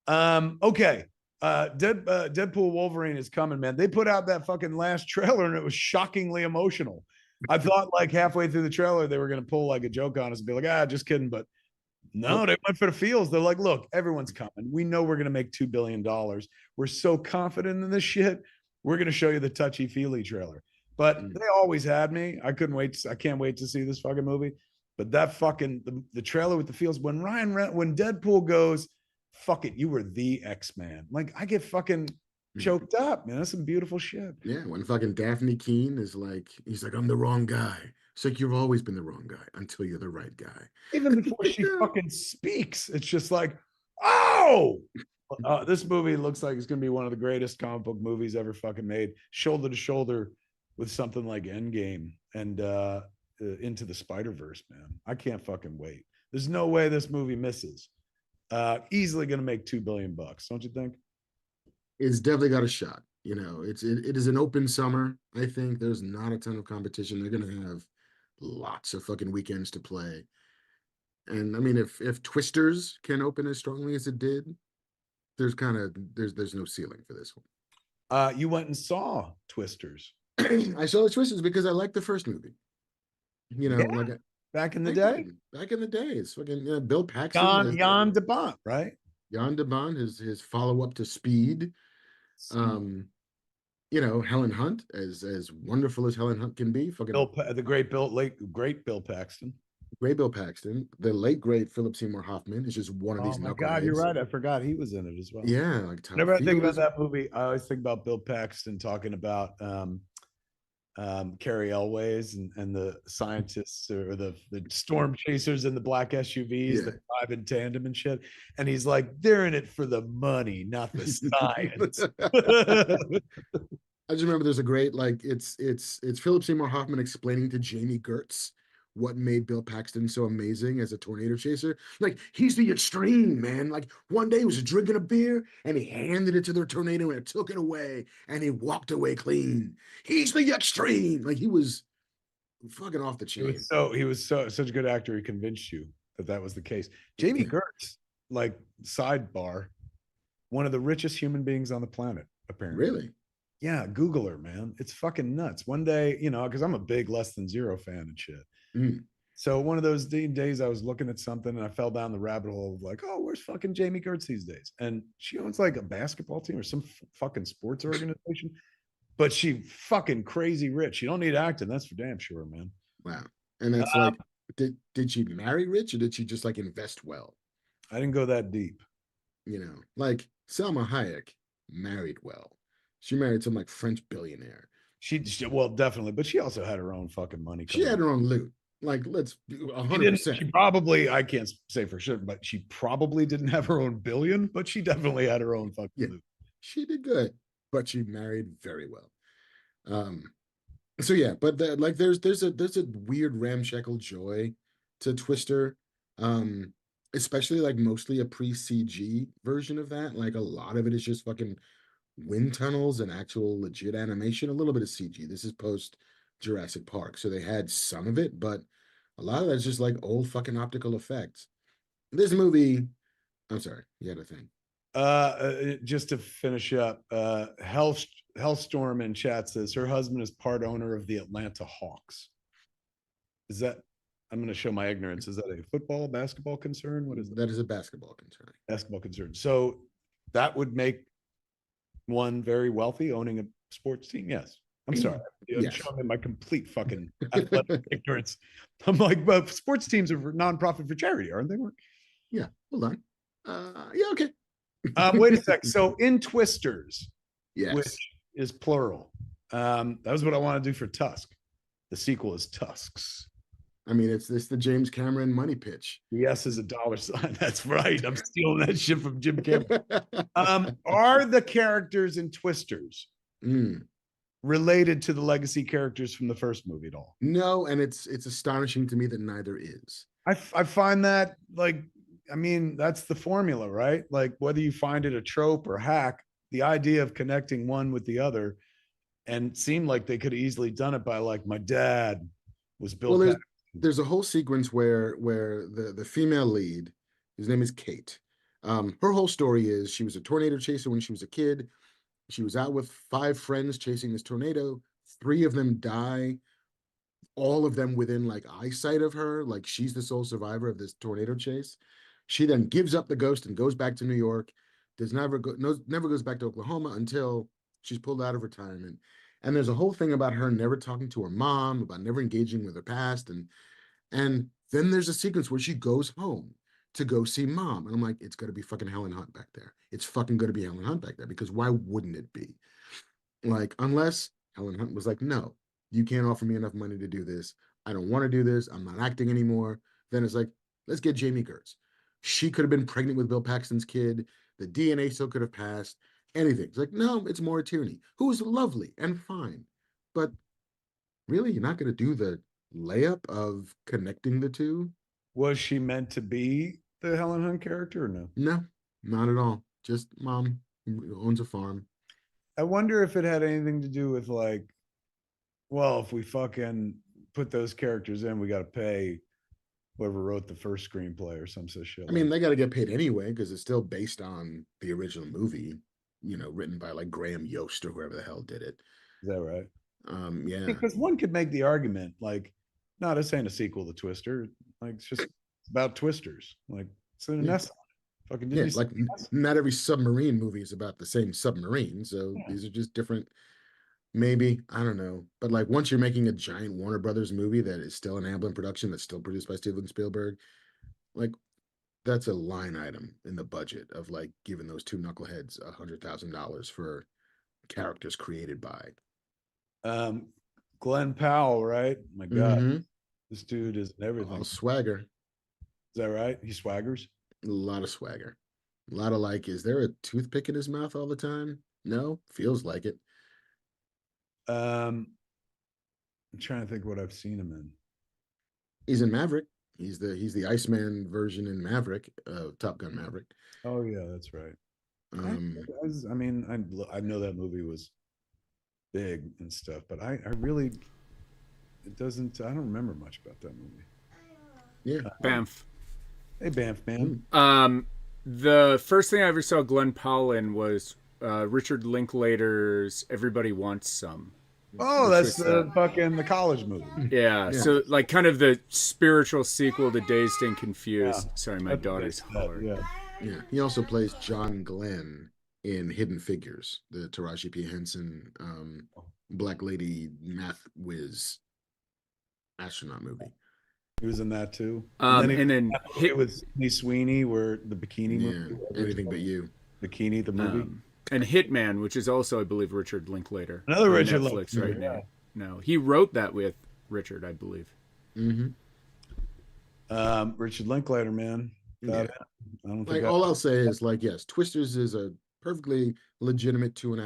Okay. Deadpool Wolverine is coming, man. They put out that fucking last trailer and it was shockingly emotional. I thought like halfway through the trailer they were gonna pull like a joke on us and be like, just kidding. But no, they went for the feels. They're like, look, everyone's coming. We know we're gonna make $2 billion. We're so confident in this shit. We're gonna show you the touchy-feely trailer. But they always had me. I can't wait to see this fucking movie. But that fucking the trailer with the feels when when Deadpool goes, fuck it, you were the X-Man. Like I get fucking choked up, man. That's some beautiful shit. Yeah, when fucking Daphne Keene is like, he's like, I'm the wrong guy. It's like, you've always been the wrong guy until you're the right guy. Even before she fucking speaks, it's just like, oh, this movie looks like it's gonna be one of the greatest comic book movies ever fucking made, shoulder to shoulder with something like Endgame and Into the Spider-Verse, man. I can't fucking wait. There's no way this movie misses. Easily gonna make $2 billion, don't you think? It's definitely got a shot. You know, it is an open summer. I think there's not a ton of competition. They're gonna have lots of fucking weekends to play. And I mean, if Twisters can open as strongly as it did, there's no ceiling for this one. You went and saw Twisters. I saw the Twisters because I liked the first movie. You know, like back in the day. Back in the day, it's fucking Bill Paxton, Jan de Bont, right? Jan de Bont, his follow up to Speed. You know, Helen Hunt, as wonderful as Helen Hunt can be. Fucking the great Bill Paxton. Great Bill Paxton, the late great Philip Seymour Hoffman is just one of these. Oh my God, you're right. I forgot he was in it as well. Yeah, like whenever I think about that movie, I always think about Bill Paxton talking about Carrie Elways and the scientists or the storm chasers in the black SUVs that drive in tandem and shit. And he's like, they're in it for the money, not the science. I just remember there's a great, like, it's Philip Seymour Hoffman explaining to Jamie Gertz what made Bill Paxton so amazing as a tornado chaser. Like, he's the extreme, man. Like, one day he was drinking a beer and he handed it to the tornado and it took it away and he walked away clean. He's the extreme. Like, he was fucking off the chain. He was such a good actor. He convinced you that was the case. Jamie Gertz, like, sidebar, one of the richest human beings on the planet, apparently. Really? Yeah, Google her, man. It's fucking nuts. One day, you know, because I'm a big Less Than Zero fan and shit. So one of those days I was looking at something and I fell down the rabbit hole of like, oh, where's fucking Jamie Gertz these days? And she owns like a basketball team or some fucking sports organization, but she fucking crazy rich. She don't need acting. That's for damn sure, man. Wow. And that's like, did she marry rich or did she just like invest well? I didn't go that deep. You know, like Salma Hayek married well. She married some like French billionaire. She well, definitely, but she also had her own fucking money. She had her own loot. Like, let's 100%. She probably, I can't say for sure, but she probably didn't have her own billion, but she definitely had her own fucking loot. She did good, but she married very well. So yeah, but like there's a weird ramshackle joy to Twister. Especially like mostly a pre-CG version of that. Like a lot of it is just fucking wind tunnels and actual legit animation, a little bit of CG. This is post Jurassic Park, so they had some of it, but a lot of that's just like old fucking optical effects. This movie, I'm sorry, you had a thing. Just to finish up, Hellstorm in chat says her husband is part owner of the Atlanta Hawks. Is that? I'm going to show my ignorance. Is that a football, basketball concern? What is that? That is a basketball concern. Basketball concern. So that would make one very wealthy owning a sports team. Yes. I'm sorry. I'm showing my complete fucking athletic ignorance. I'm like, but sports teams are nonprofit for charity, aren't they? Yeah. Hold on. Yeah. Okay. Wait a sec. So in Twisters, yes, which is plural, that was what I want to do for Tusk. The sequel is Tusks. I mean, it's the James Cameron money pitch. Yes is a dollar sign. That's right. I'm stealing that shit from Jim Cameron. Are the characters in Twisters related to the legacy characters from the first movie at all. No, and it's astonishing to me that neither is. I find that like, I mean, that's the formula, right? Like whether you find it a trope or hack, the idea of connecting one with the other, and it seemed like they could have easily done it by like my dad was Bill. Well, Paxton. there's a whole sequence where the female lead, his name is Kate. Her whole story is she was a tornado chaser when she was a kid. She was out with 5 friends chasing this tornado. 3 of them die, all of them within like eyesight of her. Like she's the sole survivor of this tornado chase. She then gives up the ghost and goes back to New York. Never goes back to Oklahoma until she's pulled out of retirement. And there's a whole thing about her never talking to her mom, about never engaging with her past. And then there's a sequence where she goes home to go see mom. And I'm like, it's going to be fucking Helen Hunt back there. It's fucking going to be Helen Hunt back there, because why wouldn't it be? Like, unless Helen Hunt was like, no, you can't offer me enough money to do this. I don't want to do this. I'm not acting anymore. Then it's like, let's get Jamie Gertz. She could have been pregnant with Bill Paxton's kid. The DNA still could have passed. Anything. It's like, no, it's Maura Tierney, who is lovely and fine. But really, you're not going to do the layup of connecting the two? Was she meant to be the Helen Hunt character or no? No, not at all. Just mom who owns a farm. I wonder if it had anything to do with like, well, if we fucking put those characters in, we got to pay whoever wrote the first screenplay or some such shit. I mean, they got to get paid anyway because it's still based on the original movie, written by like Graham Yost or whoever the hell did it. Is that right? Yeah. Because one could make the argument like, no, this ain't a sequel to Twister. Like it's just about twisters. Like it's an Yeah. fucking Yeah, like not every submarine movie is about the same submarine. So Yeah. these are just different. Maybe, I don't know. But like once you're making a giant Warner Brothers movie that is still an Amblin production that's still produced by Steven Spielberg, like that's a line item in the budget of like giving those 2 knuckleheads $100,000 for characters created by. Glenn Powell, right? My God, Mhm. this dude is everything. All swagger. Is that right? He swaggers. A lot of swagger. A lot of like, is there a toothpick in his mouth all the time? No, feels like it. I'm trying to think what I've seen him in. He's in Maverick. He's the Iceman version in Maverick, Top Gun Maverick. Oh yeah, that's right. Um, I mean, I know that movie was big and stuff, but I really it doesn't. I don't remember much about that movie. yeah. Bamf. Hey, Banff man. The first thing I ever saw Glenn Powell in was Richard Linklater's Everybody Wants Some. Oh, that's the fucking the college movie. Yeah, Yeah. so like kind of the spiritual sequel to Dazed and Confused. Yeah. Sorry, my daughter's hollering. Yeah. Yeah. He also plays John Glenn in Hidden Figures, the Taraji P. Henson Black Lady math whiz astronaut movie. He was in that too. And then it was Sydney Sweeney, where the bikini Yeah. movie. Anything but you. Bikini, the movie. and Hitman, which is also, I believe, Richard Linklater. Another on Richard Netflix Linklater, right yeah. now. No, he wrote that with Richard, I believe. Mm-hmm. Richard Linklater, man. Yeah. I don't Like think all I'll say is like, yes, Twisters is a perfectly legitimate 2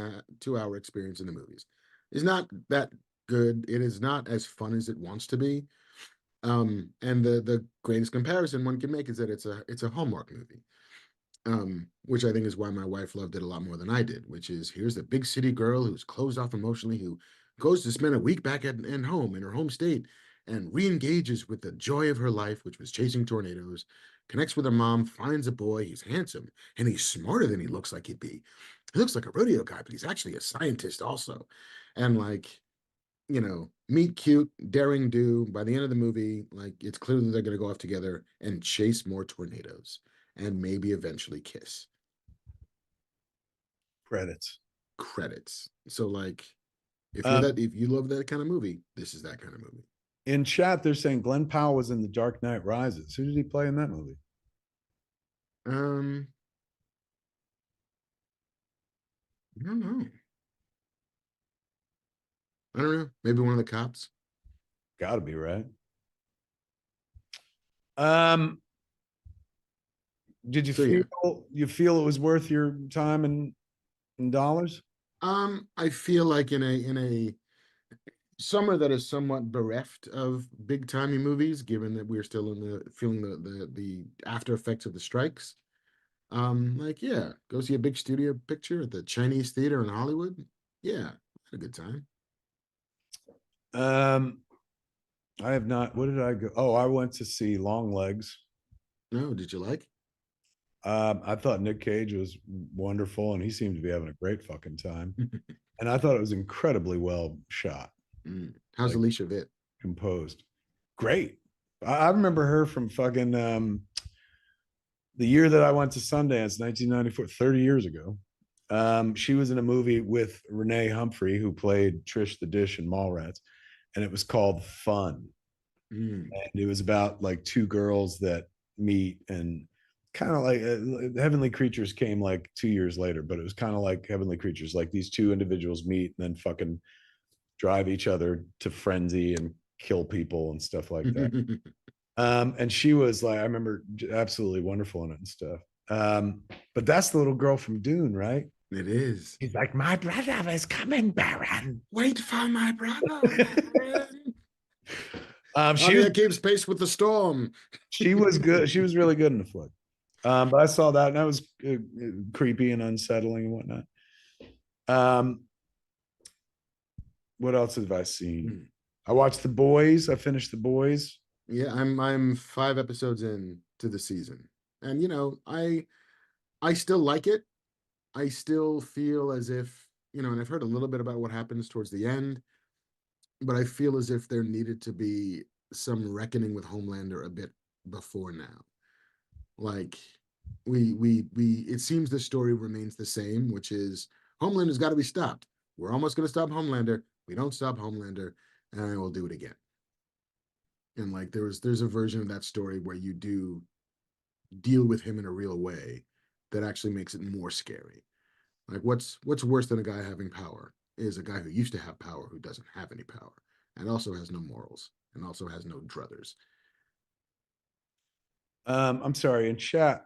hour experience in the movies. It's not that good. It is not as fun as it wants to be. And the greatest comparison one can make is that it's a Hallmark movie. Which I think is why my wife loved it a lot more than I did, which is here's the big city girl who's closed off emotionally, who goes to spend a week back at home in her home state and re-engages with the joy of her life, which was chasing tornadoes, connects with her mom, finds a boy, he's handsome, and he's smarter than he looks like he'd be. He looks like a rodeo guy, but he's actually a scientist also. And like, meet cute, daring do. By the end of the movie, like it's clear that they're gonna go off together and chase more tornadoes and maybe eventually kiss. Credits. So like if you love that kind of movie, this is that kind of movie. in chat they're saying Glenn Powell was in The Dark Knight Rises. Who did he play in that movie? I don't know. Maybe one of the cops. Gotta be, right? Did you So, yeah. feel it was worth your time in dollars? I feel like in a summer that is somewhat bereft of big timey movies, given that we're still in the feeling the after effects of the strikes. Like yeah, go see a big studio picture at the Chinese theater in Hollywood. Yeah, had a good time. Um, I have not. What did I go? Oh, I went to see Long Legs. No, did you like? I thought Nick Cage was wonderful, and he seemed to be having a great fucking time. And I thought it was incredibly well shot, How's like Alicia Vitt? composed. Great. I remember her from fucking the year that I went to Sundance, 1994, 30 years ago. She was in a movie with Renee Humphrey, who played Trish the Dish in Mallrats, and it was called Fun. Mm. And it was about like two girls that meet and kind of like Heavenly Creatures came like 2 years later, but it was kind of like Heavenly Creatures, like these two individuals meet and then fucking drive each other to frenzy and kill people and stuff like that. And she was like, I remember absolutely wonderful in it and stuff. But that's the little girl from Dune, right? It is. He's like, my brother is coming, Baron. Wait for my brother. She Arya keeps pace with the storm. she was good. She was really good in the flick. But I saw that and that was creepy and unsettling and whatnot. What else have I seen? I watched The Boys. I finished The Boys. Yeah, I'm 5 episodes in to the season. And I still like it. I still feel as if, and I've heard a little bit about what happens towards the end, but I feel as if there needed to be some reckoning with Homelander a bit before now. Like we it seems the story remains the same, which is Homelander's got to be stopped. We're almost going to stop Homelander. We don't stop Homelander, and we'll do it again. And like there's a version of that story where you do deal with him in a real way that actually makes it more scary. Like what's worse than a guy having power is a guy who used to have power who doesn't have any power and also has no morals and also has no druthers. I'm sorry, in chat,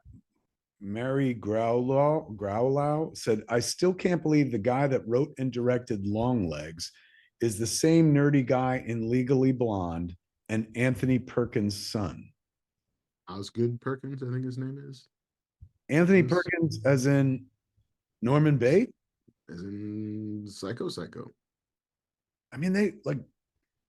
Mary Growlow said, I still can't believe the guy that wrote and directed Longlegs is the same nerdy guy in Legally Blonde and Anthony Perkins' son. Osgood Perkins, I think his name is. Anthony Perkins, as in Norman Bates? As in Psycho. I mean, they like,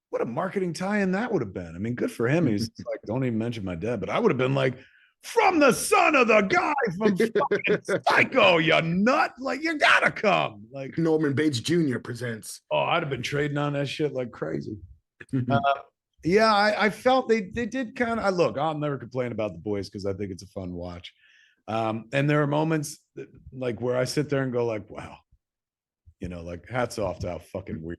what a marketing tie-in that would have been. I mean, good for him. He's like, don't even mention my dad, but I would have been like, from the son of the guy from fucking Psycho, you nut. Like, you gotta come. Like Norman Bates Jr. presents. Oh, I'd have been trading on that shit like crazy. Yeah, I felt they did kind of. Look, I'll never complain about The Boys because I think it's a fun watch. And there are moments that, like where I sit there and go like, wow, like hats off to how fucking weird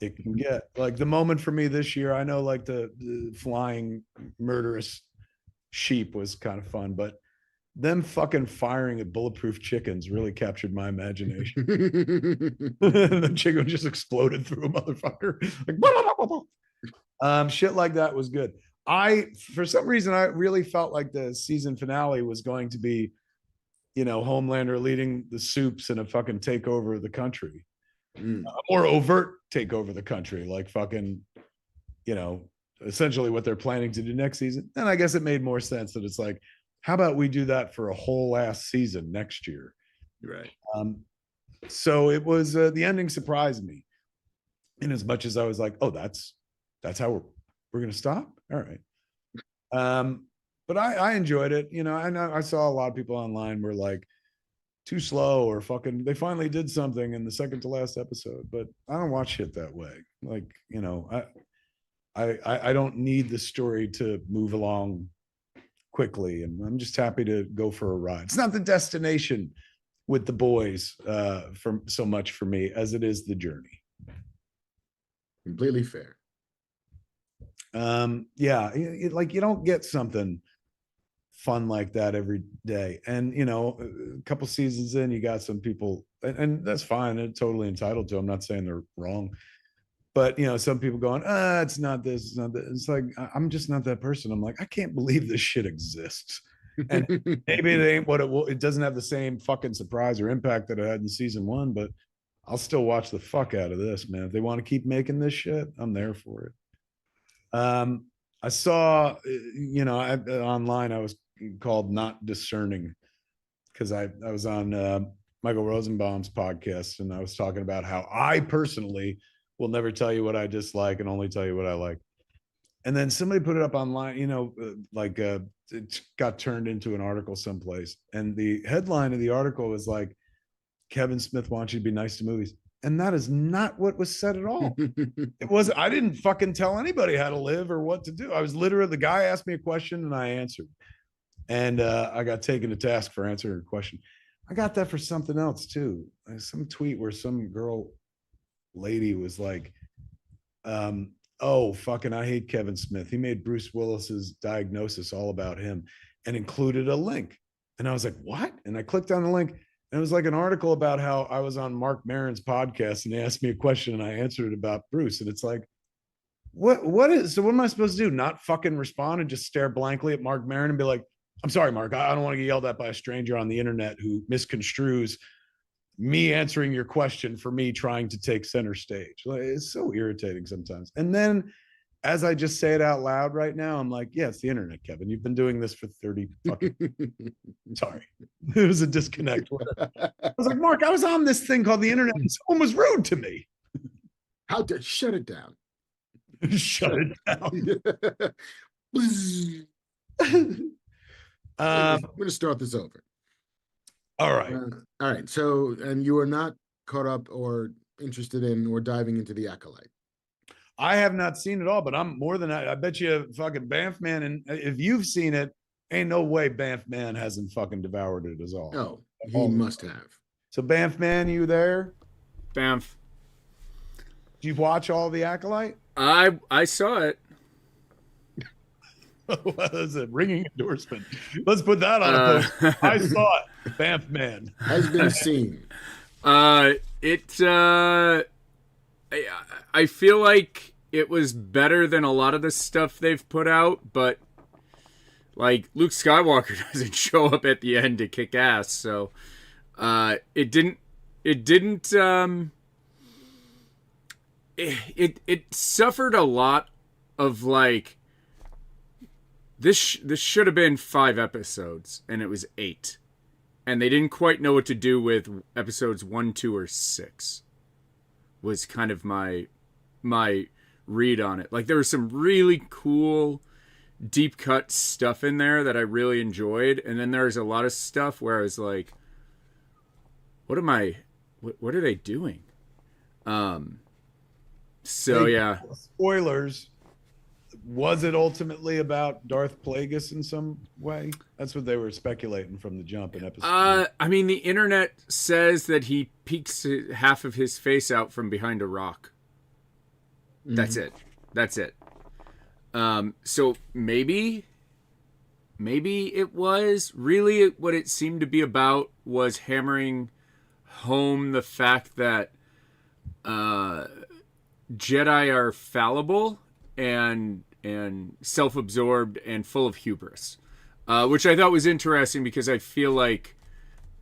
it can get. Like the moment for me this year, I know like the flying murderous sheep was kind of fun, but them fucking firing at bulletproof chickens really captured my imagination. The chicken just exploded through a motherfucker. Like, blah, blah, blah, blah. Shit like that was good. For some reason, I really felt like the season finale was going to be, Homelander leading the Supes in a fucking takeover of the country, or overt takeover the country, like fucking, essentially what they're planning to do next season. And I guess it made more sense that it's like, how about we do that for a whole last season next year? Right. So it was the ending surprised me, in as much as I was like, oh, that's how we're gonna stop. All right. But I enjoyed it. I know I saw a lot of people online were like too slow or fucking they finally did something in the second to last episode, but I don't watch shit that way. Like, I don't need the story to move along quickly, and I'm just happy to go for a ride. It's not the destination with The Boys for so much for me as it is the journey. Completely fair. Yeah, like you don't get something fun like that every day, and a couple seasons in, you got some people, and that's fine. They're totally entitled to. I'm not saying they're wrong, but some people going, it's not this, it's not that. It's like I'm just not that person. I'm like, I can't believe this shit exists. And maybe it ain't what it will. It doesn't have the same fucking surprise or impact that it had in season one, but I'll still watch the fuck out of this, man. If they want to keep making this shit, I'm there for it. I saw, online, I was called Not Discerning because I was on Michael Rosenbaum's podcast, and I was talking about how I personally will never tell you what I dislike and only tell you what I like. And then somebody put it up online, it got turned into an article someplace. And the headline of the article was like, Kevin Smith wants you to be nice to movies. And that is not what was said at all. It was, I didn't fucking tell anybody how to live or what to do. I was literally, the guy asked me a question and I answered. And I got taken to task for answering a question. I got that for something else too. Some tweet where some lady was like, oh, fucking, I hate Kevin Smith. He made Bruce Willis's diagnosis all about him and included a link. And I was like, what? And I clicked on the link. And it was like an article about how I was on Marc Maron's podcast and they asked me a question and I answered it about Bruce. And it's like, what am I supposed to do? Not fucking respond and just stare blankly at Marc Maron and be like, I'm sorry, Mark, I don't want to get yelled at by a stranger on the internet who misconstrues me answering your question for me trying to take center stage. Like, it's so irritating sometimes. And then as I just say it out loud right now, I'm like, yeah, it's the internet, Kevin. You've been doing this for 30 fucking sorry. It was a disconnect. I was like, Mark, I was on this thing called the internet and someone was rude to me. How to shut it down. Shut it down. I'm going to start this over. All right. All right. So, and you are not caught up or interested in or diving into the Acolyte. I have not seen it all, but I'm more than that. I bet you fucking Banff Man, and if you've seen it, ain't no way Banff Man hasn't fucking devoured it as all. Oh, he must have. So Banff Man, you there? Banff. Did you watch all the Acolyte? I saw it. That was a ringing endorsement. Let's put that on a post. I saw it. Banff Man has been seen. I feel like it was better than a lot of the stuff they've put out, but like Luke Skywalker doesn't show up at the end to kick ass, so it suffered a lot of like this should have been 5 episodes and it was 8, and they didn't quite know what to do with episodes 1, 2, or 6 was kind of my read on it. Like there was some really cool deep cut stuff in there that I really enjoyed, and then there's a lot of stuff where I was like, what are they doing? Yeah, spoilers, was it ultimately about Darth Plagueis in some way? That's what they were speculating from the jump in episode 2. I mean, the internet says that he peeks half of his face out from behind a rock. Mm-hmm. That's it. So maybe it was really what it seemed to be about was hammering home the fact that Jedi are fallible and self-absorbed and full of hubris, which I thought was interesting because I feel like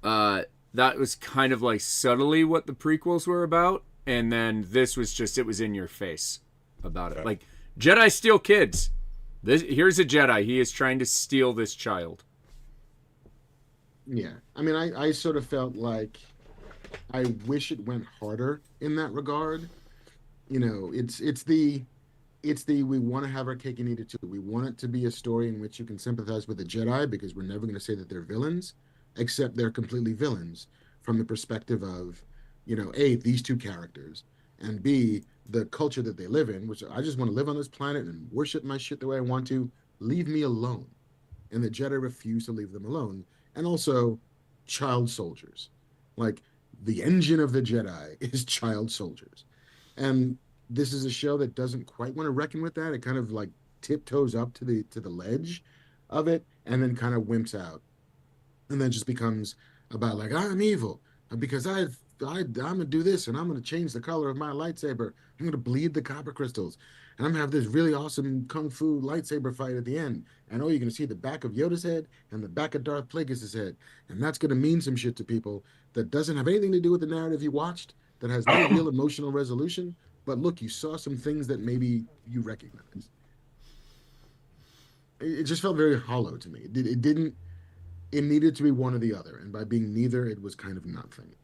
that was kind of like subtly what the prequels were about, and then this was just, it was in your face about it. Like, Jedi steal kids. Here's a Jedi. He is trying to steal this child. Yeah. I mean, I sort of felt like I wish it went harder in that regard. You know, it's the we want to have our cake and eat it too. We want it to be a story in which you can sympathize with the Jedi because we're never going to say that they're villains, except they're completely villains from the perspective of, you know, A, these two characters, and B, the culture that they live in, which I just want to live on this planet and worship my shit the way I want to. Leave me alone. And the Jedi refuse to leave them alone. And also, child soldiers. Like, the engine of the Jedi is child soldiers. And this is a show that doesn't quite want to reckon with that. It kind of like tiptoes up to the ledge of it and then kind of wimps out. And then just becomes about like, I'm evil because I'm going to do this and I'm going to change the color of my lightsaber. I'm going to bleed the copper crystals. And I'm going to have this really awesome kung fu lightsaber fight at the end. And you're going to see the back of Yoda's head and the back of Darth Plagueis' head. And that's going to mean some shit to people that doesn't have anything to do with the narrative you watched. that has no real emotional resolution, but look, you saw some things that maybe you recognize. It just felt very hollow to me. It didn't. It needed to be one or the other, and by being neither, it was kind of nothing.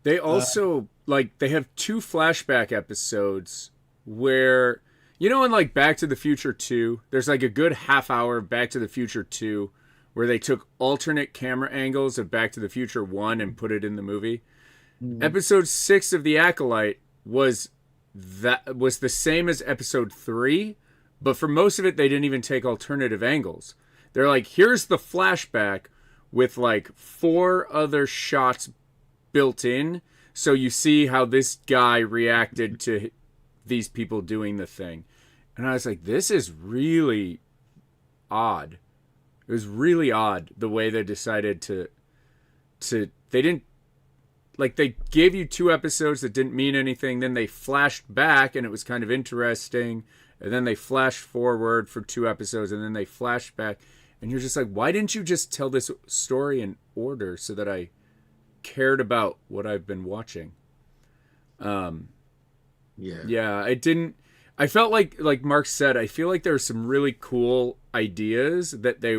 They also they have 2 flashback episodes where in like Back to the Future 2, there's like a good half hour of Back to the Future 2 where they took alternate camera angles of Back to the Future 1 and put it in the movie. Episode 6 of The Acolyte was the same as episode 3, but for most of it they didn't even take alternative angles. They're like, here's the flashback with like 4 other shots built in, so you see how this guy reacted to these people doing the thing. And I was like, this is really odd. It was really odd the way they decided to they didn't, like, they gave you 2 episodes that didn't mean anything, then they flashed back and it was kind of interesting, and then they flashed forward for 2 episodes, and then they flashed back, and you're just like, why didn't you just tell this story in order so that I cared about what I've been watching? Yeah, it didn't. I felt like Mark said, I feel like there were some really cool ideas that they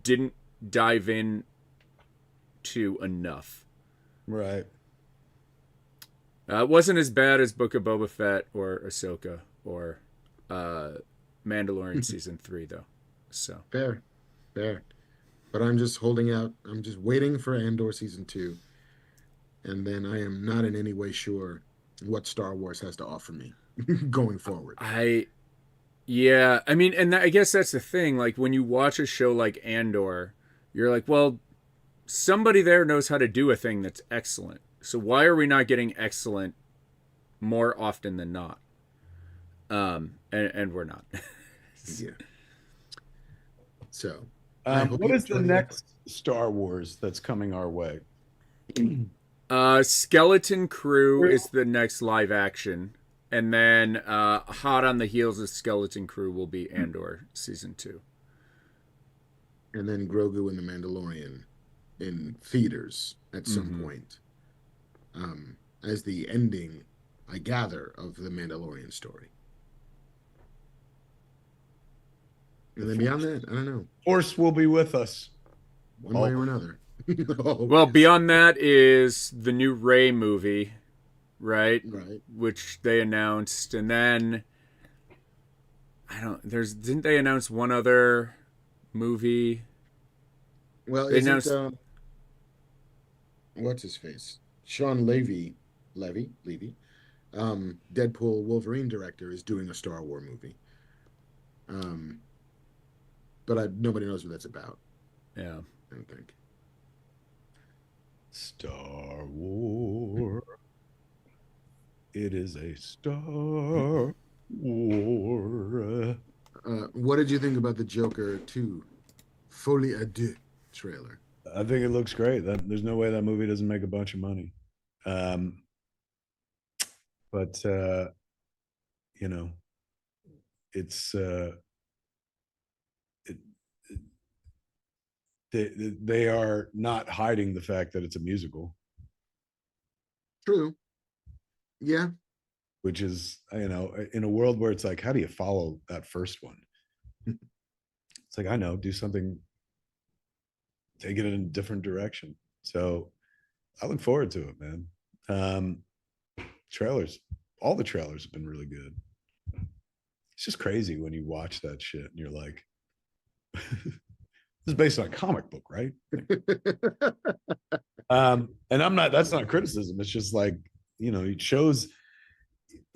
didn't dive in to enough. Right. It wasn't as bad as Book of Boba Fett or Ahsoka or Mandalorian season 3 though. So fair. But I'm just holding out. I'm just waiting for Andor season 2, and then I am not in any way sure what Star Wars has to offer me going forward. I mean, and I guess that's the thing. Like, when you watch a show like Andor, you're like, well, somebody there knows how to do a thing that's excellent. So why are we not getting excellent more often than not? And we're not. Yeah. So, what is the next Star Wars that's coming our way? Skeleton Crew is the next live action, and then hot on the heels of Skeleton Crew will be Andor season 2, and then Grogu and the Mandalorian in theaters at some point, as the ending, I gather, of the Mandalorian story. And then beyond that, I don't know. Force will be with us, one way or another. Well, beyond that is the new Rey movie, right? Right. Which they announced, and then didn't they announce one other movie? Well, they announced what's his face? Sean Levy, Deadpool Wolverine director, is doing a Star Wars movie. But nobody knows what that's about. Yeah, I don't think. Star Wars. It is a Star Wars. What did you think about the Joker 2 Folie à Deux trailer? I think it looks great. There's no way that movie doesn't make a bunch of money. But it's they are not hiding the fact that it's a musical. True. Yeah. Which is, in a world where it's like, how do you follow that first one? It's like, I know, do something, take it in a different direction. So I look forward to it, man. Trailers, all the trailers have been really good. It's just crazy when you watch that shit and you're like, this is based on a comic book, right? And that's not criticism. It's just like, it shows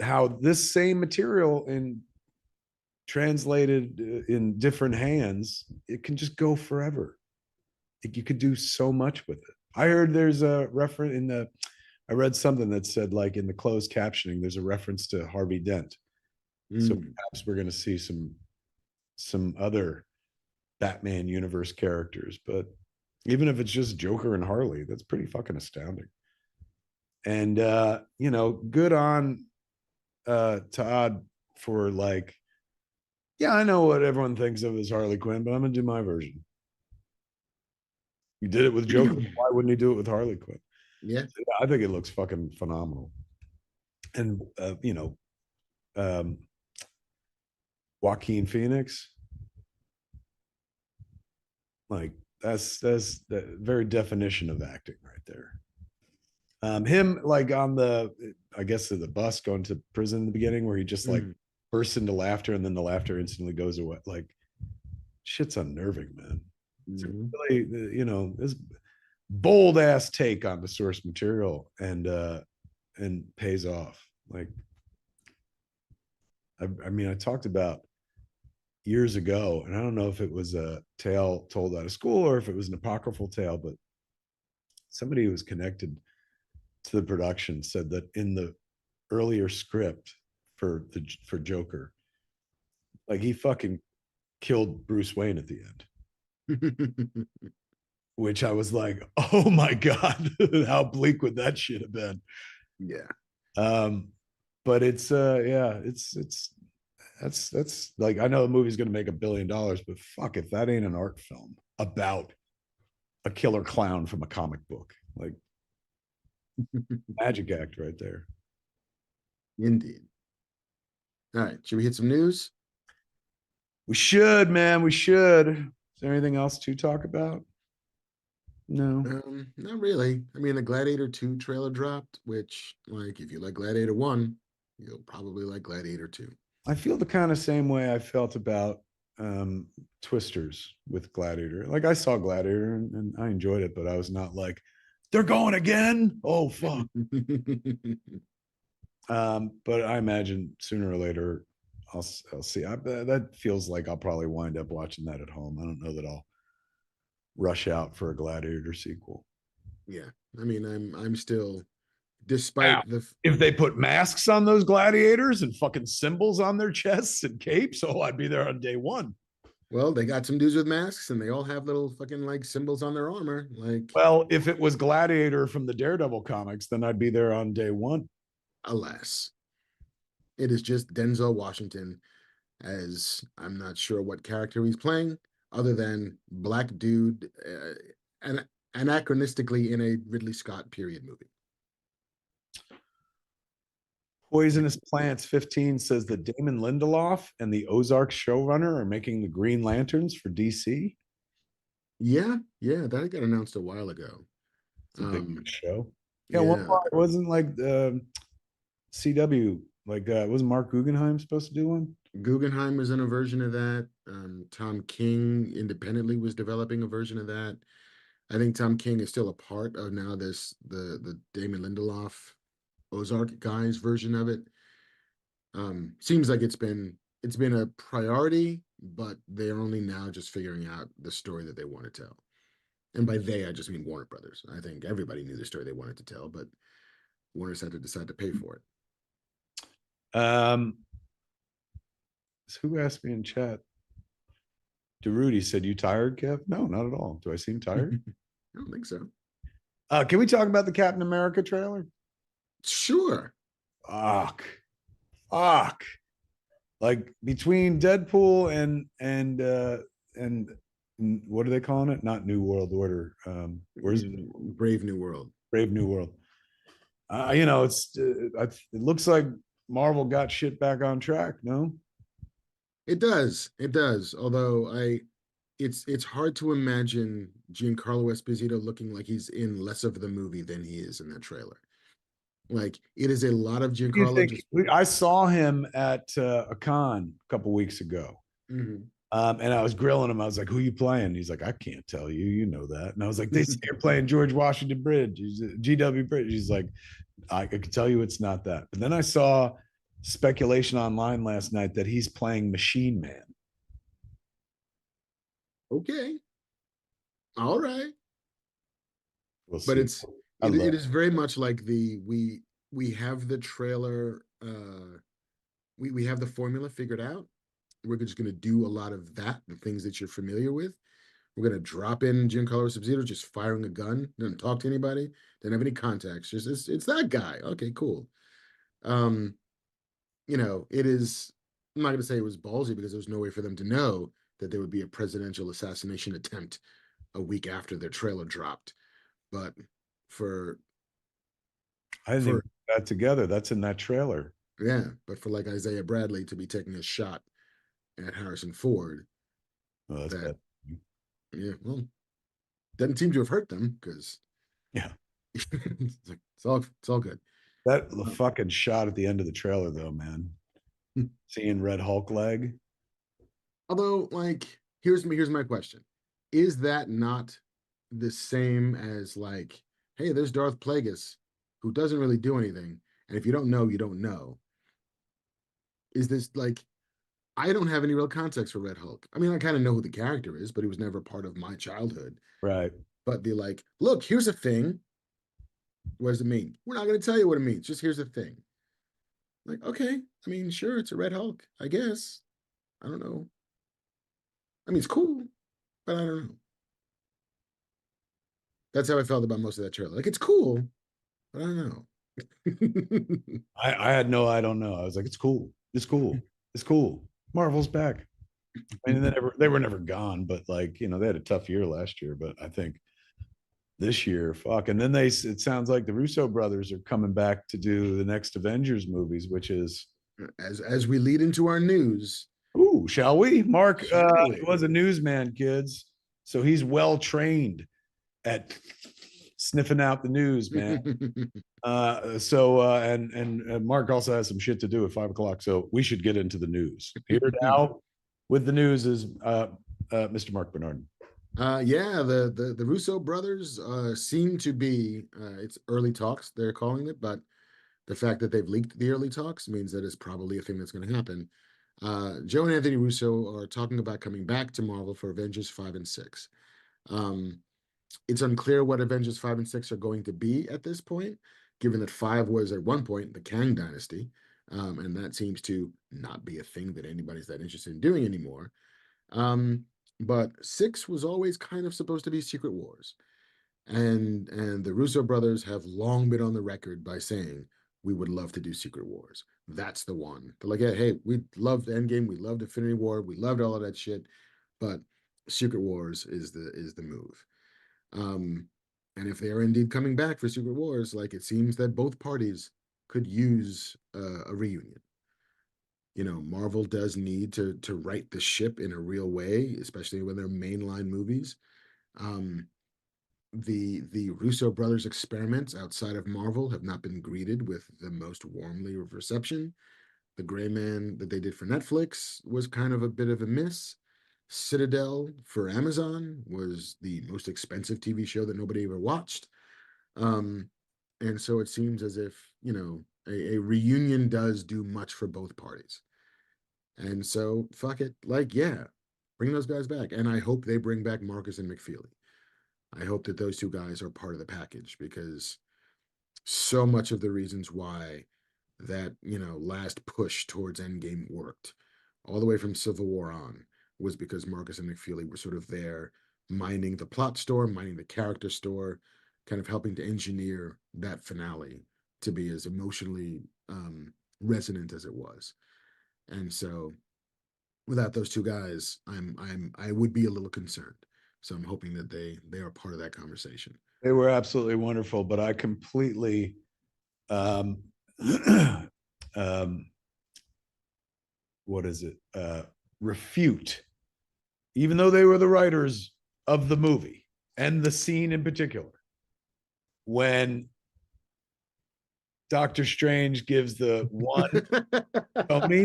how this same material translated in different hands, it can just go forever. You could do so much with it. I heard there's a reference I read something that said, like, in the closed captioning, there's a reference to Harvey Dent. So perhaps we're going to see some other Batman universe characters, but even if it's just Joker and Harley, that's pretty fucking astounding. And good on Todd for, like, yeah, I know what everyone thinks of as Harley Quinn, but I'm gonna do my version. You did it with Joker. Why wouldn't he do it with Harley Quinn? Yeah. I think it looks fucking phenomenal. And um, Joaquin Phoenix, like that's the very definition of acting right there. Him like on I guess the bus going to prison in the beginning where he just like bursts into laughter and then the laughter instantly goes away. Like shit's unnerving, man. It's really, this bold ass take on the source material and pays off. Like, I mean, I talked about years ago, and I don't know if it was a tale told out of school or if it was an apocryphal tale, but somebody who was connected to the production said that in the earlier script for Joker, like he fucking killed Bruce Wayne at the end. Which I was like, oh my God, how bleak would that shit have been? Yeah. But it's that's like, I know the movie's gonna make $1 billion, but fuck if that ain't an art film about a killer clown from a comic book. Like magic act right there. Indeed. All right. Should we hit some news? We should, man. We should. Is there anything else to talk about? No. Not really. I mean, the Gladiator 2 trailer dropped, which, like, if you like Gladiator 1, you'll probably like Gladiator 2. I feel the kind of same way I felt about Twisters with Gladiator. Like I saw Gladiator and I enjoyed it, but I was not like, they're going again. Oh fuck. But I imagine sooner or later I'll see. That feels like I'll probably wind up watching that at home. I don't know that I'll rush out for a Gladiator sequel. Yeah, I mean, I'm still, despite if they put masks on those gladiators and fucking symbols on their chests and capes, I'd be there on day one. Well, they got some dudes with masks and they all have little fucking like symbols on their armor. Like, well, if it was Gladiator from the Daredevil comics, then I'd be there on day one. Alas, it is just Denzel Washington, as I'm not sure what character he's playing, other than black dude, and anachronistically in a Ridley Scott period movie. Poisonous Plants 15 says that Damon Lindelof and the Ozark showrunner are making the Green Lanterns for DC. Yeah, that got announced a while ago. It's a big show. Yeah, one part wasn't like CW, like wasn't Mark Guggenheim supposed to do one? Guggenheim was in a version of that. Tom King independently was developing a version of that. I think Tom King is still a part of now the Damon Lindelof Ozark guys version of it. Seems like it's been a priority, but they're only now just figuring out the story that they want to tell. And by they, I just mean Warner Brothers. I think everybody knew the story they wanted to tell, but Warner's had to decide to pay for it. Who asked me in chat? Doherty said, "You tired, Kev?" No, not at all. Do I seem tired? I don't think so. Can we talk about the Captain America trailer? Sure. Fuck. Like between Deadpool and what are they calling it? Not New World Order. Where's Brave New World? Brave New World. It looks like Marvel got shit back on track. No, it does. Although it's hard to imagine Giancarlo Esposito looking like he's in less of the movie than he is in that trailer. Like it is a lot of Giancarlo. I saw him at a con a couple weeks ago. Mm-hmm. And I was grilling him. I was like, "Who you playing?" He's like, "I can't tell you. You know that." And I was like, "They say you're playing George Washington Bridge, GW Bridge." He's like, "I can tell you it's not that." But then I saw speculation online last night that he's playing Machine Man. Okay. All right. We'll but see. it is very much like we have the trailer. We have the formula figured out. We're just going to do a lot of that, the things that you're familiar with. We're going to drop in Giancarlo Esposito just firing a gun, doesn't talk to anybody, doesn't have any contacts. Just it's that guy. Okay, cool. It is. I'm not going to say it was ballsy because there was no way for them to know that there would be a presidential assassination attempt a week after their trailer dropped. But for I didn't For- even put that together. That's in that trailer. Yeah, but for like Isaiah Bradley to be taking a shot at Harrison Ford, Oh, that's that bad. yeah, well, doesn't seem to have hurt them because Yeah. it's all good. That fucking shot at the end of the trailer, though, man. Seeing Red Hulk leg. Although, like, here's my question: is that not the same as like, hey, there's Darth Plagueis, who doesn't really do anything, and if you don't know, you don't know. Is this like? I don't have any real context for Red Hulk. I mean, I kind of know who the character is, but he was never part of my childhood. Right. But be like, look, here's a thing. What does it mean? We're not going to tell you what it means. Just here's the thing. Like, okay, I mean, sure, it's a Red Hulk, I guess. I don't know. I mean, it's cool, but I don't know. That's how I felt about most of that trailer. Like, it's cool, but I don't know. I had no, I don't know. I was like, it's cool. It's cool. It's cool. Marvel's back. I mean, they were never gone, but like, you know, they had a tough year last year, but I think this year, fuck. And then it sounds like the Russo brothers are coming back to do the next Avengers movies, which is, As we lead into our news, ooh, shall we? Mark Shall we? was a newsman, kids. So he's well trained at sniffing out the news, man. And Mark also has some shit to do at 5 o'clock, so we should get into the news. Here now with the news is Mr. Marc Bernardin. Yeah, the Russo brothers seem to be it's early talks, they're calling it, but the fact that they've leaked the early talks means that it's probably a thing that's going to happen. Joe and Anthony Russo are talking about coming back to Marvel for Avengers 5 and 6. It's unclear what Avengers 5 and 6 are going to be at this point, given that 5 was at one point the Kang Dynasty, and that seems to not be a thing that anybody's that interested in doing anymore. But 6 was always kind of supposed to be Secret Wars. And the Russo brothers have long been on the record by saying, we would love to do Secret Wars. That's the one. They're like, yeah, hey, we loved Endgame, we loved Infinity War, we loved all of that shit, but Secret Wars is the move. And if they are indeed coming back for Secret Wars, like it seems that both parties could use a reunion. You know, Marvel does need to right the ship in a real way, especially when they're mainline movies. The Russo brothers experiments outside of Marvel have not been greeted with the most warmly of reception. The Gray Man that they did for Netflix was kind of a bit of a miss. Citadel for Amazon was the most expensive TV show that nobody ever watched. And so it seems as if, you know, a reunion does do much for both parties. And so, fuck it. Like, yeah, bring those guys back. And I hope they bring back Marcus and McFeely. I hope that those two guys are part of the package because so much of the reasons why that, you know, last push towards Endgame worked all the way from Civil War on was because Marcus and McFeely were sort of there minding the plot store, minding the character store, kind of helping to engineer that finale to be as emotionally resonant as it was. And so without those two guys, I would be a little concerned. So I'm hoping that they are part of that conversation. They were absolutely wonderful, but I completely what is it? Refute, even though they were the writers of the movie and the scene in particular, when Doctor Strange gives the one Tony,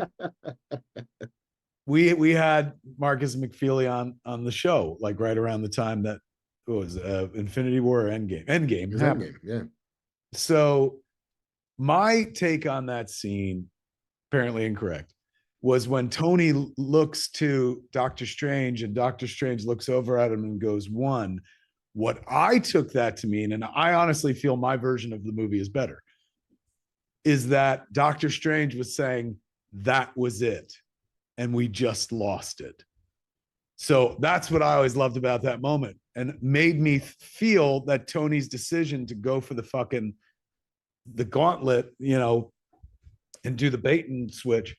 we had Marcus McFeely on the show, like right around the time that was Infinity War or Endgame. Endgame, yeah. So my take on that scene, apparently incorrect, was when Tony looks to Doctor Strange and Doctor Strange looks over at him and goes, one. What I took that to mean, and I honestly feel my version of the movie is better, is that Doctor Strange was saying that was it and we just lost it. So that's what I always loved about that moment and made me feel that Tony's decision to go for the gauntlet, you know, and do the bait and switch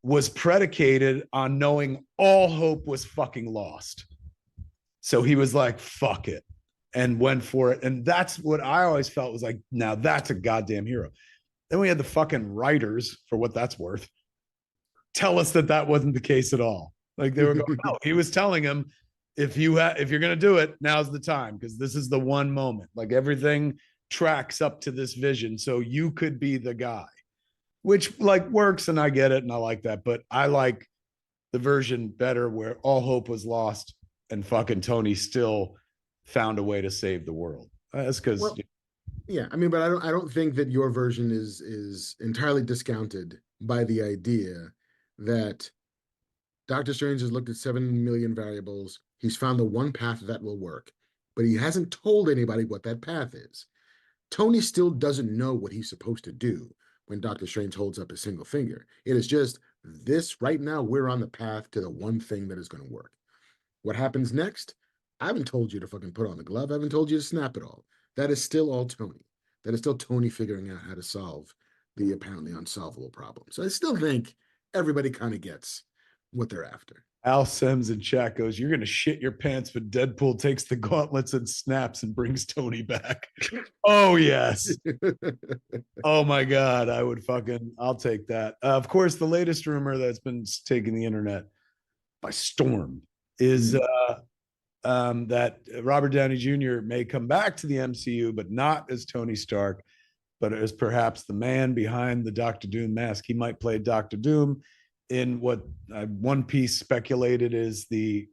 was predicated on knowing all hope was fucking lost. So he was like, fuck it. and went for it. And that's what I always felt was like, now that's a goddamn hero. Then we had the fucking writers, for what that's worth, tell us that that wasn't the case at all. Like they were going, no, he was telling him, if you're going to do it, now's the time, because this is the one moment. Like everything tracks up to this vision, so you could be the guy, which like works, and I get it, and I like that. But I like the version better where all hope was lost and fucking Tony still found a way to save the world. That's because Well, yeah, I mean, but I don't think that your version is entirely discounted by the idea that Doctor Strange has looked at 7 million variables. He's found the one path that will work, but he hasn't told anybody what that path is. Tony still doesn't know what he's supposed to do when Doctor Strange holds up his single finger. It is just this right now, we're on the path to the one thing that is going to work. What happens next? I haven't told you to fucking put on the glove. I haven't told you to snap it all. That is still all Tony. That is still Tony figuring out how to solve the apparently unsolvable problem. So I still think everybody kind of gets what they're after. Al Sims in chat goes, "You're going to shit your pants when Deadpool takes the gauntlets and snaps and brings Tony back." Oh, yes. Oh, my God. I'll take that. Of course, the latest rumor that's been taking the internet by storm is that Robert Downey Jr. may come back to the MCU, but not as Tony Stark, but as perhaps the man behind the Doctor Doom mask. He might play Doctor Doom in what One Piece speculated is the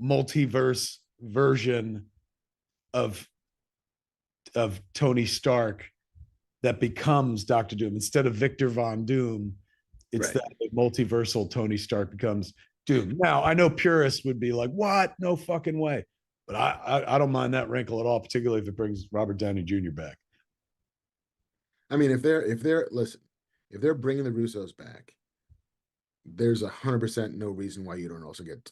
multiverse version of Tony Stark that becomes Doctor Doom. Instead of Victor Von Doom, it's Right. that multiversal Tony Stark becomes Doom. Now, I know purists would be like, what? No fucking way. But I don't mind that wrinkle at all, particularly if it brings Robert Downey Jr. back. I mean, if they're bringing the Russos back, there's 100% no reason why you don't also get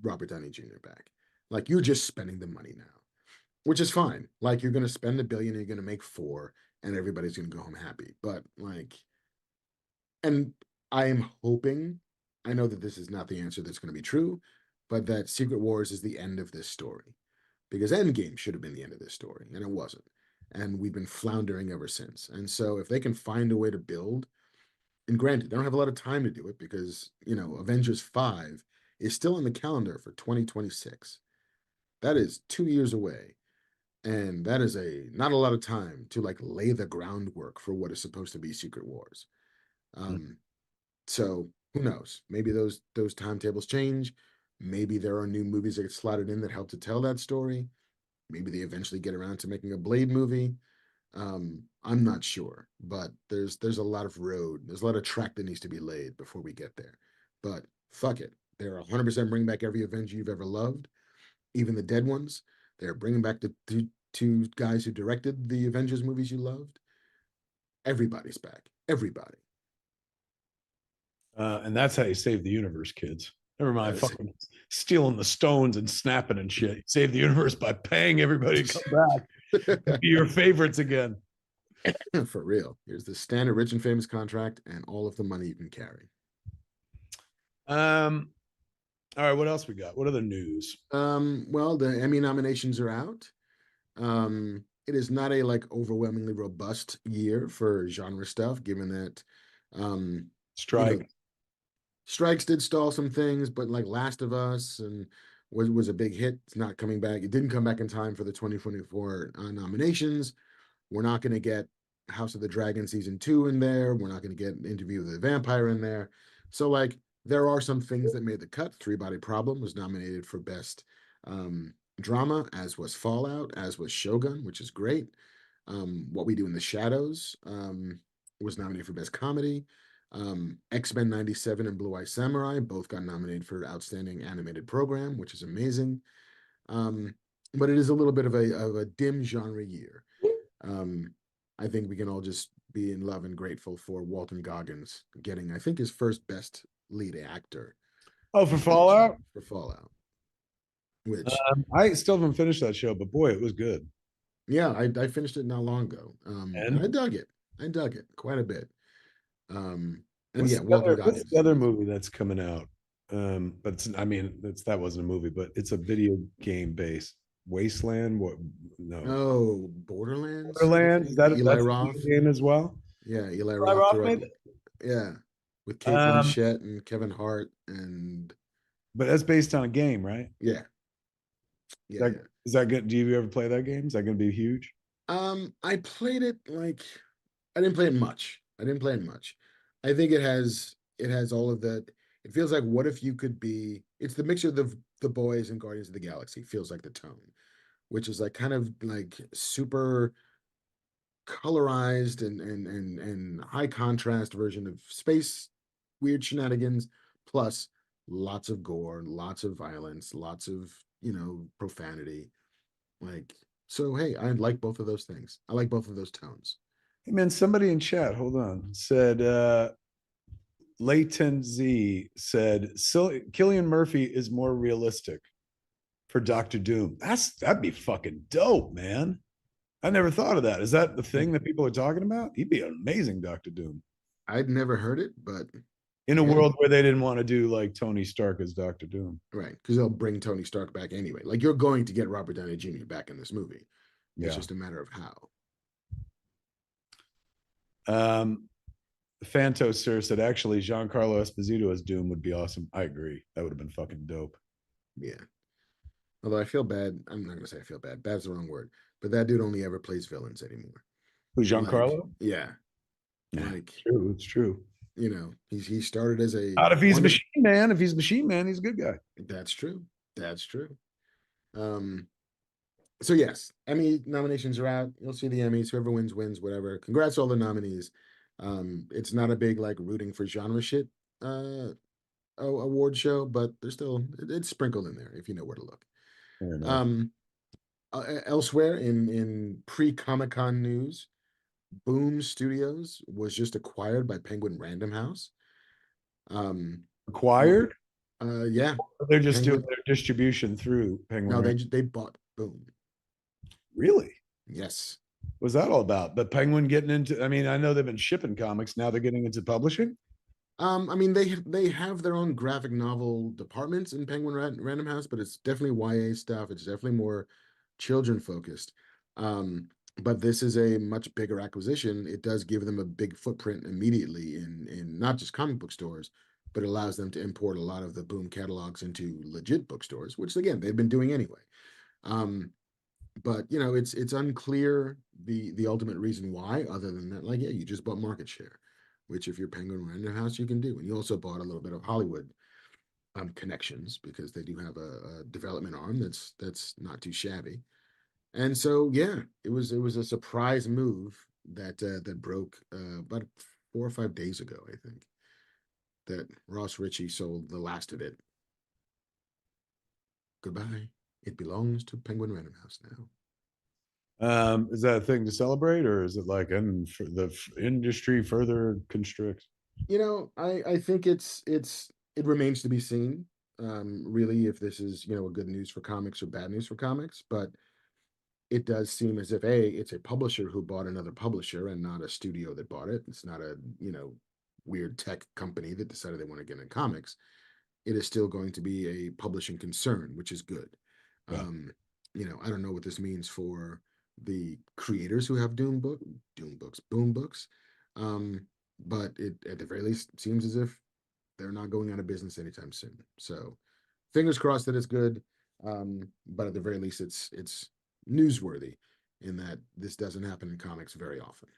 Robert Downey Jr. back. Like, you're just spending the money now, which is fine. Like, you're going to spend $1 billion, you're going to make $4 billion, and everybody's going to go home happy. But like, and I am hoping, I know that this is not the answer that's going to be true, but that Secret Wars is the end of this story, because Endgame should have been the end of this story, and it wasn't. And we've been floundering ever since. And so if they can find a way to build, and granted, they don't have a lot of time to do it because, Avengers 5 is still on the calendar for 2026. That is 2 years away. And that is not a lot of time to like lay the groundwork for what is supposed to be Secret Wars. So who knows? Maybe those timetables change. Maybe there are new movies that get slotted in that help to tell that story. Maybe they eventually get around to making a Blade movie. I'm not sure, but there's a lot of road. There's a lot of track that needs to be laid before we get there. But fuck it. They're 100% bringing back every Avenger you've ever loved, even the dead ones. They're bringing back the two guys who directed the Avengers movies you loved. Everybody's back. Everybody. And that's how you save the universe, kids. Never mind That's fucking stealing the stones and snapping and shit. You save the universe by paying everybody to come back. Be your favorites again. For real. Here's the standard rich and famous contract and all of the money you can carry. All right, what else we got? What other news? Well, the Emmy nominations are out. It is not a like overwhelmingly robust year for genre stuff, given that Strike. Strikes did stall some things, but like Last of Us and was a big hit. It's not coming back. It didn't come back in time for the 2024 nominations. We're not going to get House of the Dragon season 2 in there. We're not going to get an Interview with the Vampire in there. So like there are some things that made the cut. Three Body Problem was nominated for best drama, as was Fallout, as was Shogun, which is great. What We Do in the Shadows was nominated for best comedy. X-Men 97 and Blue Eye Samurai both got nominated for Outstanding Animated Program, which is amazing. But it is a little bit of a dim genre year. I think we can all just be in love and grateful for Walton Goggins getting, I think, his first best lead actor. Oh, for Fallout? For Fallout. Which I still haven't finished that show, but boy, it was good. yeah, I finished it not long ago. And? I dug it. I dug it quite a bit. And What's yeah, the Walton other, Goggins. what's the other movie that's coming out? But that wasn't a movie, but it's a video game base. Wasteland. What? No. Oh, Borderlands. I Borderlands. think. That's Eli a Roth. game as well. Yeah, Eli Eli Roth Roth made directed. it. Yeah, with Kate Um, Blanchett and Kevin Hart and but that's based on a game, right? yeah, yeah, That yeah. is that good? Do you ever play that game? Is that going to be huge? I played it like I didn't play it much. I didn't play it much. I think it has all of that. It feels like what if you could be? It's the mixture of the boys and Guardians of the Galaxy. Feels like the tone, which is like kind of like super colorized and high contrast version of space weird shenanigans, plus lots of gore, lots of violence, lots of profanity. Like so, hey, I like both of those things. I like both of those tones. Hey man, somebody in chat, hold on, said Latent Z said Killian Murphy is more realistic for Doctor Doom. That'd be fucking dope, man. I never thought of that. Is that the thing that people are talking about? He'd be an amazing Doctor Doom I'd never heard it, but in a hey, world where they didn't want to do like Tony Stark as Doctor Doom. right, because they'll bring Tony Stark back anyway. Like you're going to get Robert Downey Jr. back in this movie. It's Yeah. just a matter of how. Fanto Sir said actually Giancarlo Esposito as Doom would be awesome. I agree. That would have been fucking dope. Yeah. Although I feel bad. I'm not gonna say I feel bad. Bad's the wrong word. But that dude only ever plays villains anymore. Who, Like, Giancarlo? yeah. Yeah, Like, true. It's true. he started as a Not if he's wonder- Machine Man. If he's Machine Man, he's a good guy. That's true. That's true. So yes, Emmy nominations are out. You'll see the Emmys. Whoever wins, wins, whatever. Congrats to all the nominees. It's not a big like rooting for genre shit award show, but there's still it's sprinkled in there if you know where to look. Fair enough. Elsewhere in pre-Comic-Con news, Boom Studios was just acquired by Penguin Random House. Acquired? Yeah. They're just doing Penguin. their distribution through Penguin. No, Random. they bought Boom. Really? Yes. What's that all about? The Penguin getting into? I mean, I know they've been shipping comics. Now they're getting into publishing. I mean they have their own graphic novel departments in Penguin Random House, but it's definitely YA stuff. It's definitely more children focused. But this is a much bigger acquisition. It does give them a big footprint immediately in not just comic book stores, but it allows them to import a lot of the Boom catalogs into legit bookstores, which again they've been doing anyway. But it's unclear the ultimate reason why, other than that, like, yeah, you just bought market share, which if you're Penguin Random House, you can do. And you also bought a little bit of Hollywood connections because they do have a development arm that's not too shabby. And so yeah, it was a surprise move that broke about 4 or 5 days ago, I think, that Ross Ritchie sold the last of it. Goodbye. It belongs to Penguin Random House now. Is that a thing to celebrate, or is it like and for the industry further constricts? I think it remains to be seen, really, if this is a good news for comics or bad news for comics. But it does seem as if it's a publisher who bought another publisher and not a studio that bought it. It's not a weird tech company that decided they want to get in comics. It is still going to be a publishing concern, which is good. Yeah. I don't know what this means for the creators who have Boom books. But it at the very least seems as if they're not going out of business anytime soon. So fingers crossed that it's good. But at the very least it's newsworthy in that this doesn't happen in comics very often.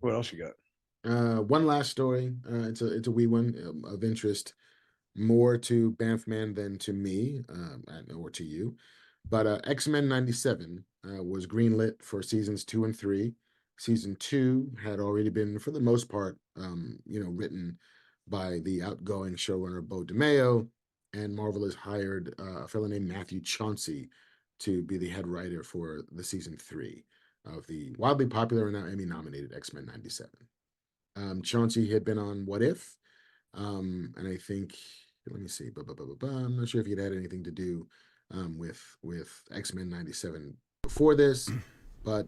What else you got? One last story. It's a wee one of interest more to Banffman than to me, or to you. But X-Men 97 was greenlit for seasons 2 and 3. Season 2 had already been, for the most part, written by the outgoing showrunner Bo DeMayo, and Marvel has hired a fellow named Matthew Chauncey to be the head writer for the season 3 of the wildly popular and now Emmy-nominated X-Men 97. Chauncey had been on What If, and I think, let me see, I'm not sure if he'd had anything to do with X-Men 97 before this, but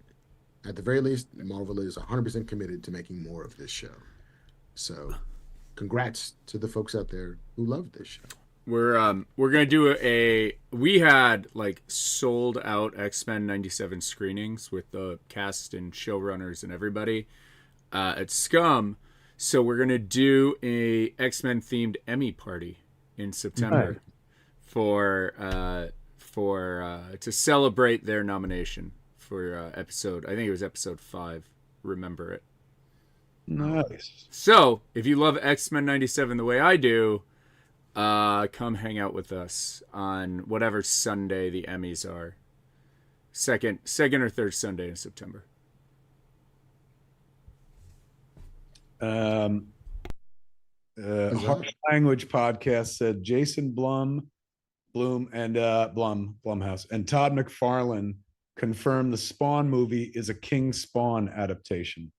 at the very least, Marvel is 100% committed to making more of this show. So congrats to the folks out there who love this show. We're gonna do we had like sold out X-Men 97 screenings with the cast and showrunners and everybody at Scum, so we're gonna do a X-Men themed Emmy party in September for to celebrate their nomination for episode, I think it was episode 5, Remember It. Nice. So if you love X-Men 97 the way I do, come hang out with us on whatever Sunday the Emmys are. Second or third Sunday in September. Harsh Language Podcast said Jason Blumhouse and Todd McFarlane confirmed the Spawn movie is a King Spawn adaptation.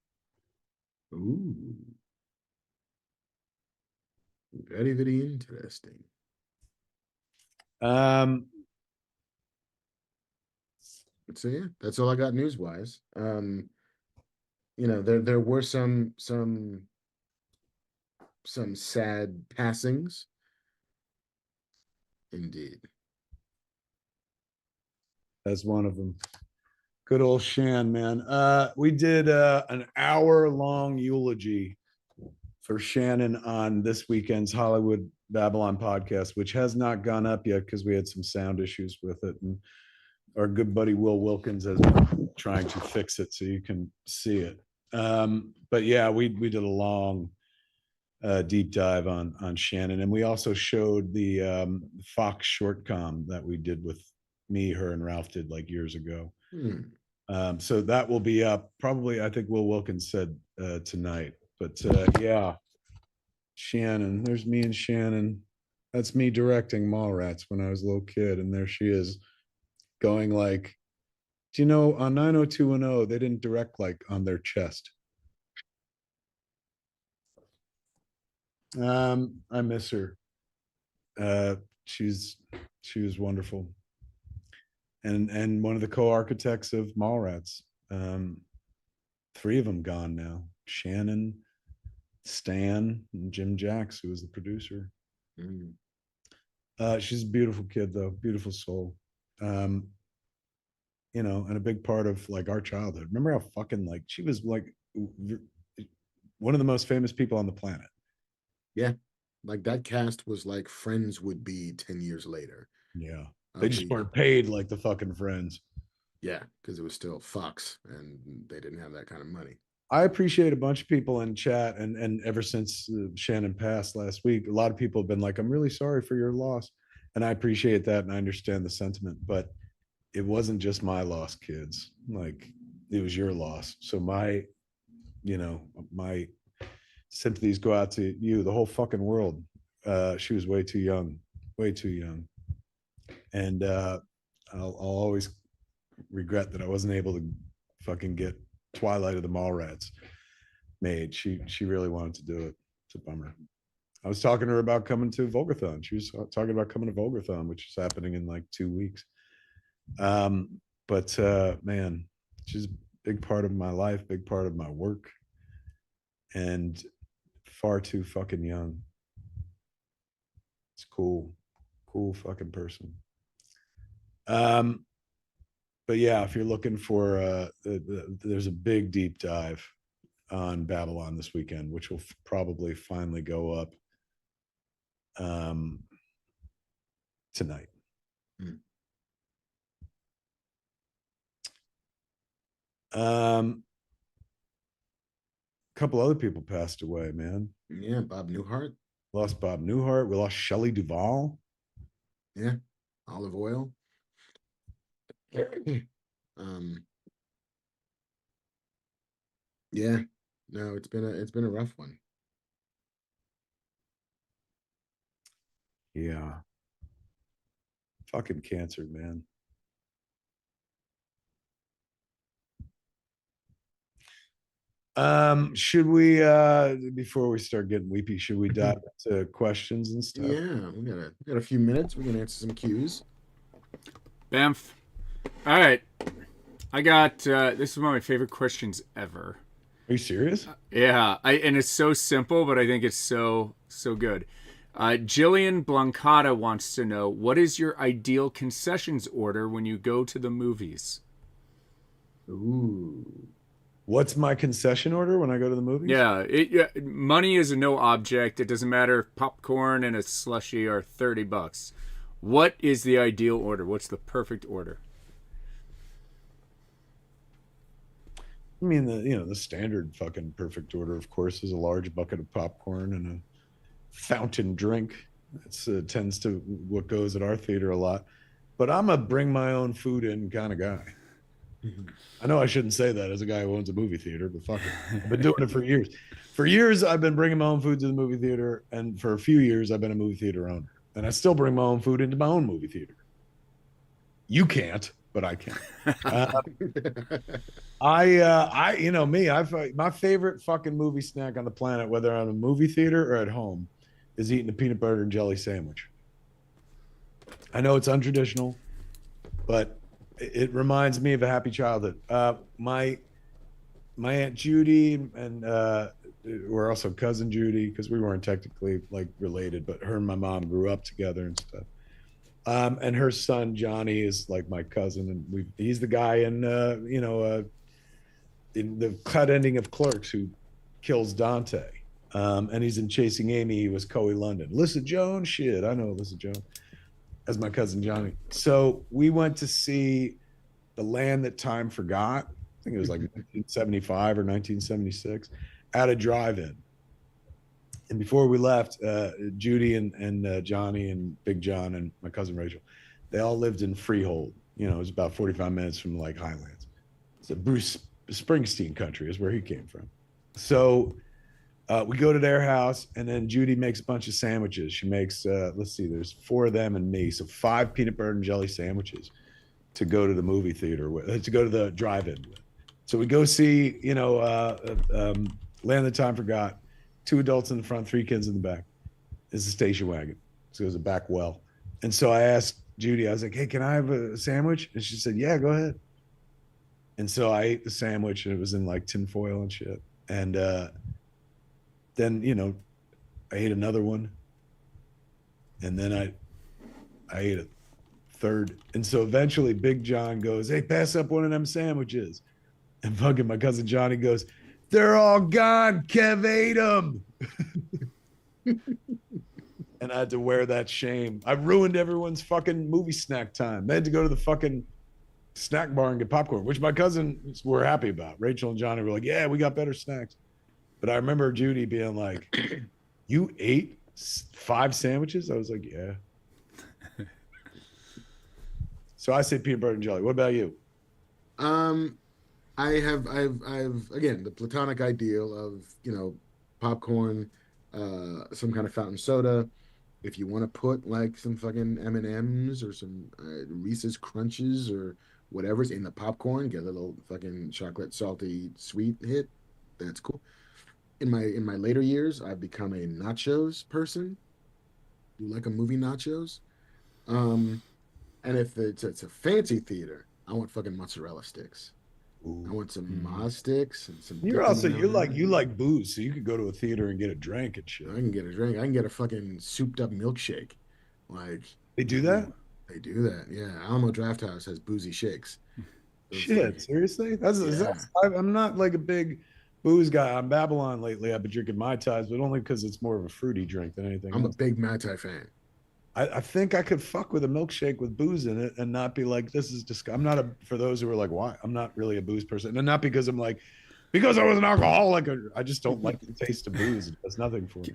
Ooh. Very, very interesting. So yeah, that's all I got news wise. You know, there were some sad passings. Indeed. That's one of them. Good old Shan, man. We did an hour-long eulogy for Shannon on this weekend's Hollywood Babylon podcast, which has not gone up yet because we had some sound issues with it. And our good buddy Will Wilkins has been trying to fix it so you can see it. But yeah, we did a long deep dive on Shannon. And we also showed the Fox short com that we did with me, her, and Ralph did like years ago. So that will be up probably, I think Will Wilkins said tonight. But yeah, Shannon, there's me and Shannon. That's me directing Mallrats when I was a little kid. And there she is going like, do you know on 90210, they didn't direct like on their chest. I miss her. She was wonderful. And one of the co-architects of Mallrats. 3 of them gone now. Shannon, Stan, and Jim Jacks, who was the producer. She's a beautiful kid, though. Beautiful soul. You know, and a big part of like our childhood. Remember how fucking like she was like one of the most famous people on the planet. Yeah, like that cast was like Friends would be 10 years later. Yeah, they just weren't paid like the fucking Friends. Yeah, because it was still Fox and they didn't have that kind of money. I appreciate a bunch of people in chat, and ever since Shannon passed last week, a lot of people have been like, I'm really sorry for your loss. And I appreciate that, and I understand the sentiment, but it wasn't just my loss, kids. Like, it was your loss. So my sympathies go out to you, the whole fucking world. She was way too young. And I'll always regret that I wasn't able to fucking get Twilight of the Mallrats made. She really wanted to do it. It's a bummer. I was talking to her about coming to Volgathon. She was talking about coming to Volgathon, which is happening in like 2 weeks. But man, she's a big part of my life, big part of my work, and far too fucking young. It's cool fucking person. But yeah, if you're looking for there's a big deep dive on Babylon this weekend, which will probably finally go up tonight. A couple other people passed away, man. Yeah, Bob Newhart. Lost Bob Newhart. We lost Shelley Duvall. Yeah, Olive Oil. Yeah, no, it's been a rough one. Yeah. Fucking cancer, man. Should we before we start getting weepy, should we dive into questions and stuff? Yeah, we got a few minutes. We can answer some cues. Bamf. All right. I got this is one of my favorite questions ever. Are you serious? Yeah, and it's so simple, but I think it's so good. Jillian Blancata wants to know, what is your ideal concessions order when you go to the movies? Ooh. What's my concession order when I go to the movies? Yeah, money is a no object. It doesn't matter if popcorn and a slushie are $30. What is the ideal order? What's the perfect order? I mean, the standard fucking perfect order, of course, is a large bucket of popcorn and a fountain drink. That's tends to what goes at our theater a lot. But I'm a bring my own food in kind of guy. I know I shouldn't say that as a guy who owns a movie theater, but fuck it. I've been doing it for years. For years, I've been bringing my own food to the movie theater, and for a few years, I've been a movie theater owner, and I still bring my own food into my own movie theater. You can't, but I can. My favorite fucking movie snack on the planet, whether I'm in a movie theater or at home, is eating a peanut butter and jelly sandwich. I know it's untraditional, but it reminds me of a happy childhood. My Aunt Judy and we're also cousin Judy, because we weren't technically like related, but her and my mom grew up together and stuff. And her son Johnny is like my cousin, and he's the guy in in the cut ending of Clerks who kills Dante. And he's in Chasing Amy. He was Coey London. Alyssa Jones, shit, I know Alyssa Jones as my cousin Johnny. So we went to see The Land That Time Forgot. I think it was like 1975 or 1976 at a drive-in. And before we left, Judy and Johnny and Big John and my cousin Rachel, they all lived in Freehold. It was about 45 minutes from like Highlands. So Bruce Springsteen country is where he came from. So we go to their house, and then Judy makes a bunch of sandwiches. She makes, let's see, there's 4 of them and me. So 5 peanut butter and jelly sandwiches to go to the movie theater with, to go to the drive-in with. So we go see, Land That Time Forgot. 2 adults in the front, 3 kids in the back. It's a station wagon. So it was a back well. And so I asked Judy, I was like, hey, can I have a sandwich? And she said, yeah, go ahead. And so I ate the sandwich, and it was in like tinfoil and shit. And then, I ate another one. And then I ate a third. And so eventually Big John goes, hey, pass up one of them sandwiches. And fucking my cousin Johnny goes, they're all gone. Kev ate them. And I had to wear that shame. I ruined everyone's fucking movie snack time. They had to go to the fucking snack bar and get popcorn, which my cousins were happy about. Rachel and Johnny were like, yeah, we got better snacks. But I remember Judy being like, you ate 5 sandwiches? I was like, yeah. So I say peanut butter and jelly. What about you? I've again the platonic ideal of popcorn, some kind of fountain soda. If you want to put like some fucking M&Ms or some Reese's Crunches or whatever's in the popcorn, get a little fucking chocolate salty sweet hit. That's cool. In my later years, I've become a nachos person. Do like a movie nachos. And if it's a fancy theater, I want fucking mozzarella sticks. Ooh. I want some Maz sticks and some. You're also you like booze, so you could go to a theater and get a drink and shit. I can get a drink. I can get a fucking souped up milkshake. Like They do that? they do that. Yeah, Alamo Draft House has boozy shakes. Shit, seriously? I'm not like a big booze guy. On Babylon lately, I've been drinking Mai Tais, but only because it's more of a fruity drink than anything I'm else. a big Mai Tai fan. I think I could fuck with a milkshake with booze in it and not be like, this is disgusting. I'm not for those who are like, why? I'm not really a booze person. And not because I'm like, because I was an alcoholic. I just don't like the taste of booze. It does nothing for me.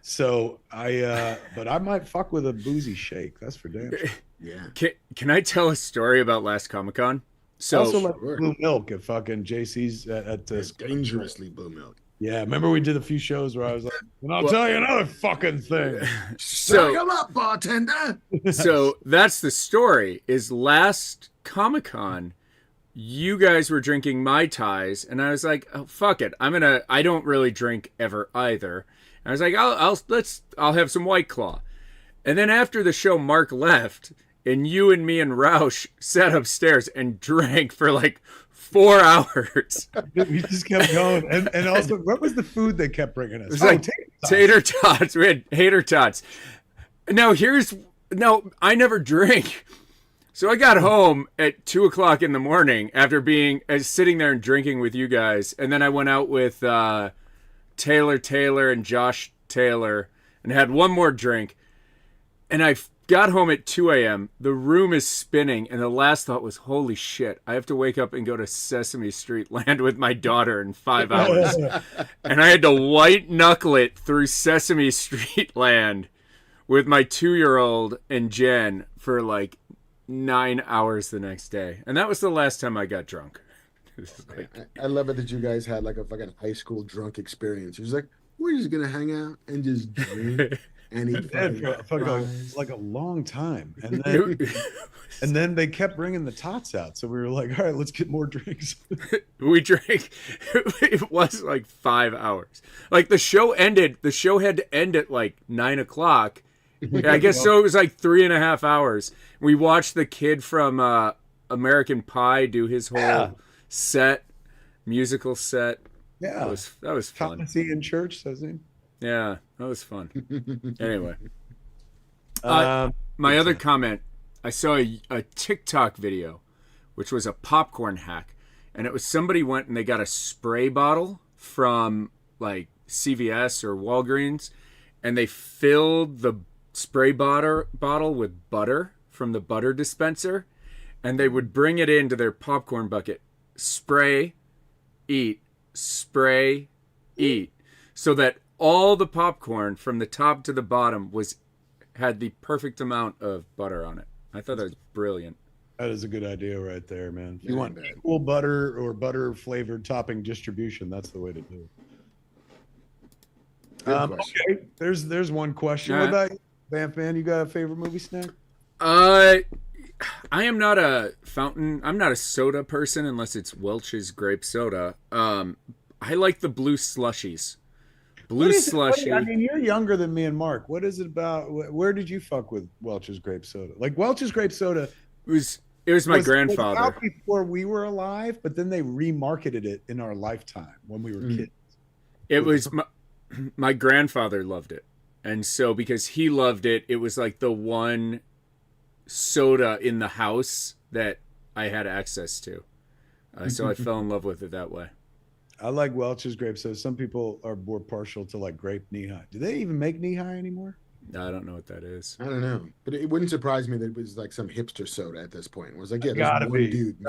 So but I might fuck with a boozy shake. That's for damn sure. Yeah. Can I tell a story about last Comic-Con? So also like blue milk at fucking JC's at dangerously blue milk. Yeah, remember we did a few shows where I was like, and I'll tell you another fucking thing. So come up, bartender. So that's the story. Is last Comic-Con, you guys were drinking Mai Tais, and I was like, oh, fuck it. I don't really drink ever either. And I was like, I'll have some White Claw. And then after the show, Mark left, and you and me and Roush sat upstairs and drank for like 4 hours. We just kept going. And also, what was the food they kept bringing us? It was like tater tots. We had hater tots. Now I never drink. So I got home at 2:00 in the morning after being sitting there and drinking with you guys, and then I went out with Taylor and Josh Taylor and had one more drink, and I got home at 2 a.m. The room is spinning, and the last thought was, "Holy shit! I have to wake up and go to Sesame Street Land with my daughter in 5 hours," and I had to white knuckle it through Sesame Street Land with my 2-year-old and Jen for like 9 hours the next day, and that was the last time I got drunk. Like... I love it that you guys had like a fucking high school drunk experience. It was like, we're just gonna hang out and just drink and eat like a long time, and then they kept bringing the tots out, so we were like, all right, let's get more drinks. We drank. It was like 5 hours. Like the show had to end at like 9:00. I guess so. It was like 3.5 hours. We watched the kid from American Pie do his whole musical set. Yeah, that was fun. Thomas in church, says he. Yeah, that was fun. Anyway, my other comment: I saw a TikTok video, which was a popcorn hack, and it was somebody went and they got a spray bottle from like CVS or Walgreens, and they filled the spray bottle with butter from the butter dispenser, and they would bring it into their popcorn bucket, spray, eat, spray, eat, so that all the popcorn from the top to the bottom had the perfect amount of butter on it. I thought that was brilliant. That is a good idea right there, man. If you want equal butter or butter flavored topping distribution, that's the way to do it. Okay, there's one question. What about you, Vamp Man? You got a favorite movie snack? I am not a fountain. I'm not a soda person unless it's Welch's grape soda. I like the blue slushies. Blue slushy. I mean, you're younger than me and Mark. What is it about? Where did you fuck with Welch's grape soda? Like Welch's grape soda it was my grandfather. Out before we were alive, but then they remarketed it in our lifetime when we were kids. It was my grandfather loved it. And so because he loved it, it was like the one soda in the house that I had access to. So I fell in love with it that way. I like Welch's grape soda. Some people are more partial to like grape knee-high. Do they even make knee-high anymore? I don't know what that is. I don't know. But it wouldn't surprise me that it was like some hipster soda at this point. It was like, yeah, gotta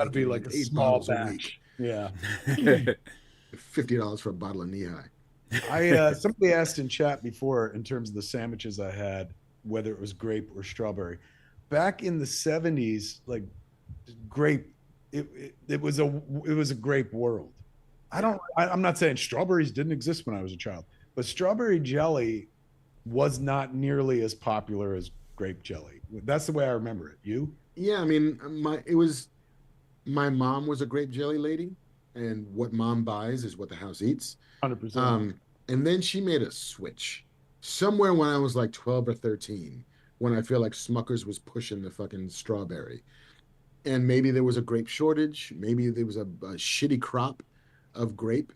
be like a small batch. Yeah. $50 for a bottle of knee-high. Somebody asked in chat before in terms of the sandwiches I had, whether it was grape or strawberry. Back in the 70s, like grape, it was a grape world. I'm not saying strawberries didn't exist when I was a child, but strawberry jelly was not nearly as popular as grape jelly. That's the way I remember it. You? Yeah, I mean, my mom was a grape jelly lady, and what mom buys is what the house eats. 100%. And then she made a switch somewhere when I was like 12 or 13, when I feel like Smucker's was pushing the fucking strawberry. And maybe there was a grape shortage. Maybe there was a shitty crop of grape.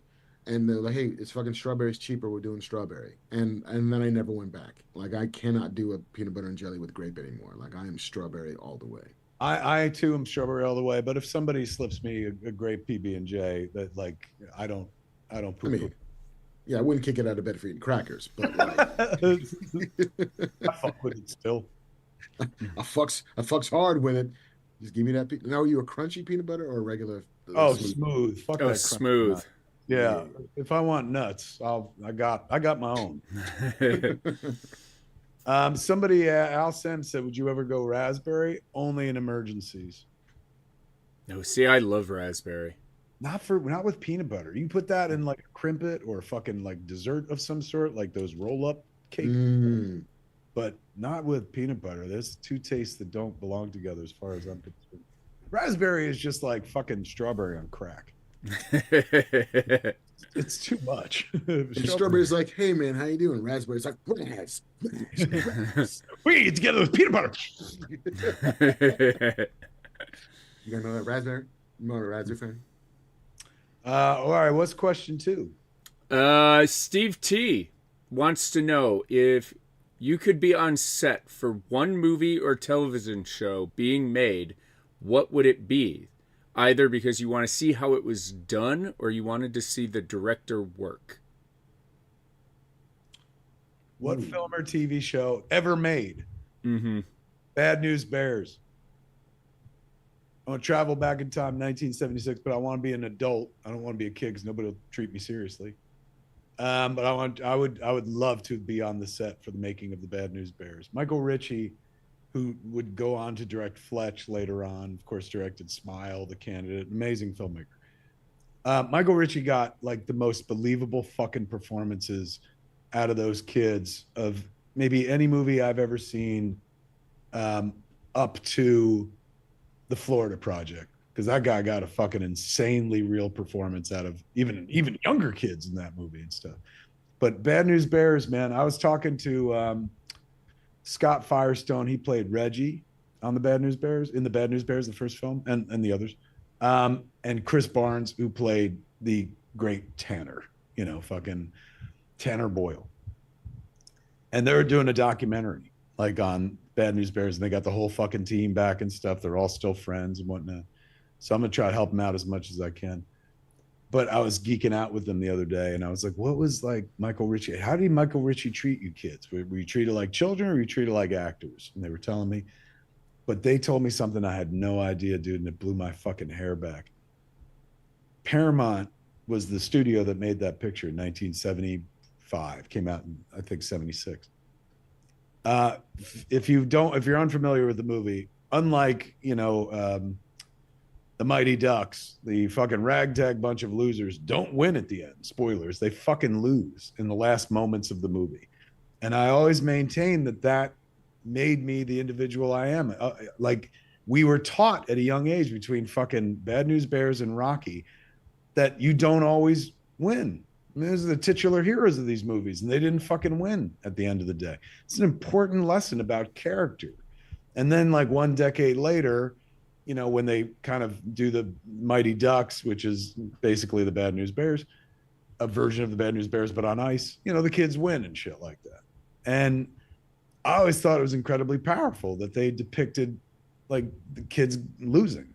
And they're like, hey, it's fucking strawberries cheaper. We're doing strawberry. And then I never went back. Like, I cannot do a peanut butter and jelly with grape anymore. Like, I am strawberry all the way. I too am strawberry all the way. But if somebody slips me a grape PB&J, that like, I don't poo-poo. I mean, yeah, I wouldn't kick it out of bed for eating crackers, but like, I fuck with it still. I fucks hard with it. Just give me that. Now, are you a crunchy peanut butter or a regular? Smooth. Fuck that smooth. Nut. Yeah. If I want nuts, I got my own. Somebody, Al Sem said, would you ever go raspberry? Only in emergencies. No, see, I love raspberry. Not with peanut butter. You can put that in like a crimpet or fucking like dessert of some sort, like those roll-up cake. But not with peanut butter. There's two tastes that don't belong together as far as I'm concerned. Raspberry is just like fucking strawberry on crack. It's too much. And Strawberry's like, "Hey man, how you doing?" Raspberry's like, "Raz, Raz, Raz." We eat together with peanut butter. You gonna know that Raspberry? You know a Raspberry fan? All right. What's question 2? Steve T wants to know if you could be on set for one movie or television show being made, what would it be? Either because you want to see how it was done or you wanted to see the director work. What film or TV show ever made? Mm-hmm. Bad News Bears. I want to travel back in time, 1976, but I want to be an adult. I don't want to be a kid because nobody will treat me seriously. But I would love to be on the set for the making of the Bad News Bears. Michael Ritchie, who would go on to direct Fletch later on, of course, directed Smile, The Candidate, amazing filmmaker. Michael Ritchie got like the most believable fucking performances out of those kids of maybe any movie I've ever seen, up to the Florida Project, because that guy got a fucking insanely real performance out of even younger kids in that movie and stuff. But Bad News Bears, man, I was talking to Scott Firestone. He played Reggie on the Bad News Bears, in the Bad News Bears, the first film, and the others. And Chris Barnes, who played the great Tanner, fucking Tanner Boyle. And they were doing a documentary like on Bad News Bears, and they got the whole fucking team back and stuff. They're all still friends and whatnot. So I'm gonna try to help them out as much as I can. But I was geeking out with them the other day, and I was like, what was like Michael Ritchie? How did Michael Ritchie treat you kids? Were you treated like children or were you treated like actors? And they were telling me, but they told me something I had no idea, dude, and it blew my fucking hair back. Paramount was the studio that made that picture in 1975, came out in, I think, 76. If you're unfamiliar with the movie, unlike, the Mighty Ducks, the fucking ragtag bunch of losers don't win at the end. Spoilers. They fucking lose in the last moments of the movie. And I always maintain that made me the individual I am. Like, we were taught at a young age between fucking Bad News Bears and Rocky that you don't always win. I mean, those are the titular heroes of these movies, and they didn't fucking win at the end of the day. It's an important lesson about character. And then, like, one decade later, when they kind of do the Mighty Ducks, which is basically the Bad News Bears, a version of the Bad News Bears, but on ice, the kids win and shit like that. And I always thought it was incredibly powerful that they depicted like the kids losing,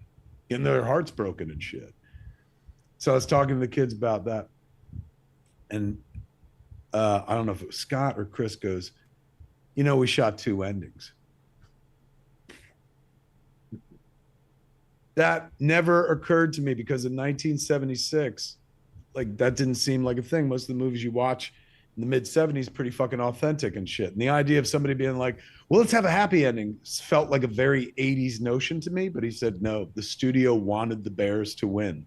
getting their hearts broken and shit. So I was talking to the kids about that. And I don't know if it was Scott or Chris goes, we shot 2 endings. That never occurred to me because in 1976, like, that didn't seem like a thing. Most of the movies you watch in the mid 70s, pretty fucking authentic and shit. And the idea of somebody being like, well, let's have a happy ending felt like a very 80s notion to me. But he said, no, the studio wanted the Bears to win.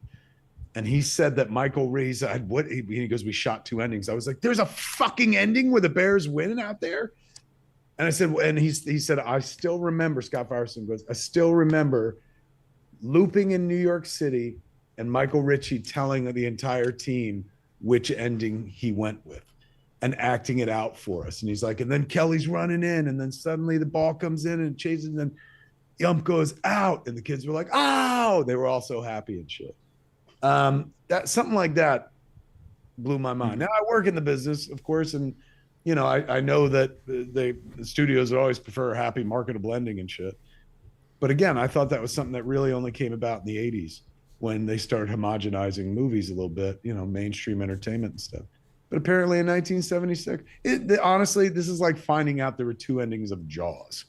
And he said that Michael Ritchie said, what? He goes, we shot 2 endings. I was like, there's a fucking ending where the Bears win out there? And I said, and he said, I still remember, Scott Firestone goes, I still remember looping in New York City and Michael Ritchie telling the entire team which ending he went with and acting it out for us. And he's like, and then Kelly's running in, and then suddenly the ball comes in and chases, and then Yump goes out, and the kids were like, "Ow!" They were all so happy and shit. That something like that blew my mind. Now I work in the business, of course, and I know that the studios would always prefer happy, marketable ending and shit. But again, I thought that was something that really only came about in the 80s when they started homogenizing movies a little bit, mainstream entertainment and stuff. But apparently in 1976, honestly, this is like finding out there were 2 endings of Jaws,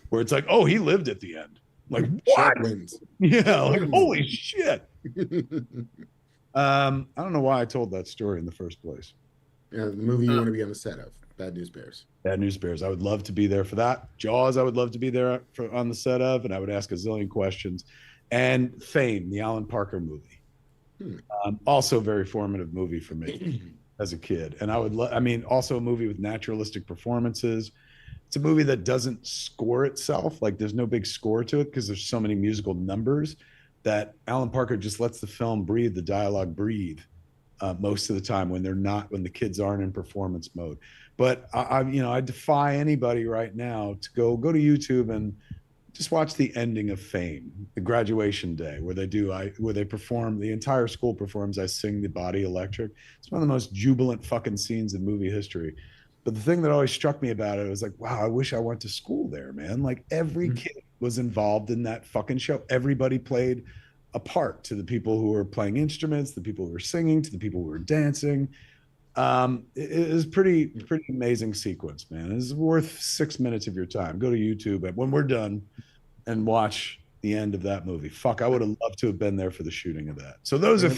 where it's like, oh, he lived at the end. Like, what? Yeah, like, holy shit. I don't know why I told that story in the first place. Yeah, the movie you want to be on the set of, Bad News Bears. Bad News Bears. I would love to be there for that. Jaws, I would love to be there on the set of, and I would ask a zillion questions. And Fame, the Alan Parker movie. Also a very formative movie for me as a kid. And I would also a movie with naturalistic performances. It's a movie that doesn't score itself. Like, there's no big score to it because there's so many musical numbers that Alan Parker just lets the film breathe, the dialogue breathe. most of the time when the kids aren't in performance mode. But I defy anybody right now to go to YouTube and just watch the ending of Fame, the graduation day, where they perform, the entire school performs I Sing the Body Electric. It's one of the most jubilant fucking scenes in movie history. But the thing that always struck me about it was like, wow, I wish I went to school there, man. Like every kid was involved in that fucking show. Everybody played a part, to the people who were playing instruments, the people who were singing, to the people who were dancing. It is pretty amazing sequence, man. It's worth 6 minutes of your time. Go to YouTube when we're done and watch the end of that movie. Fuck, I would have loved to have been there for the shooting of that. So those are.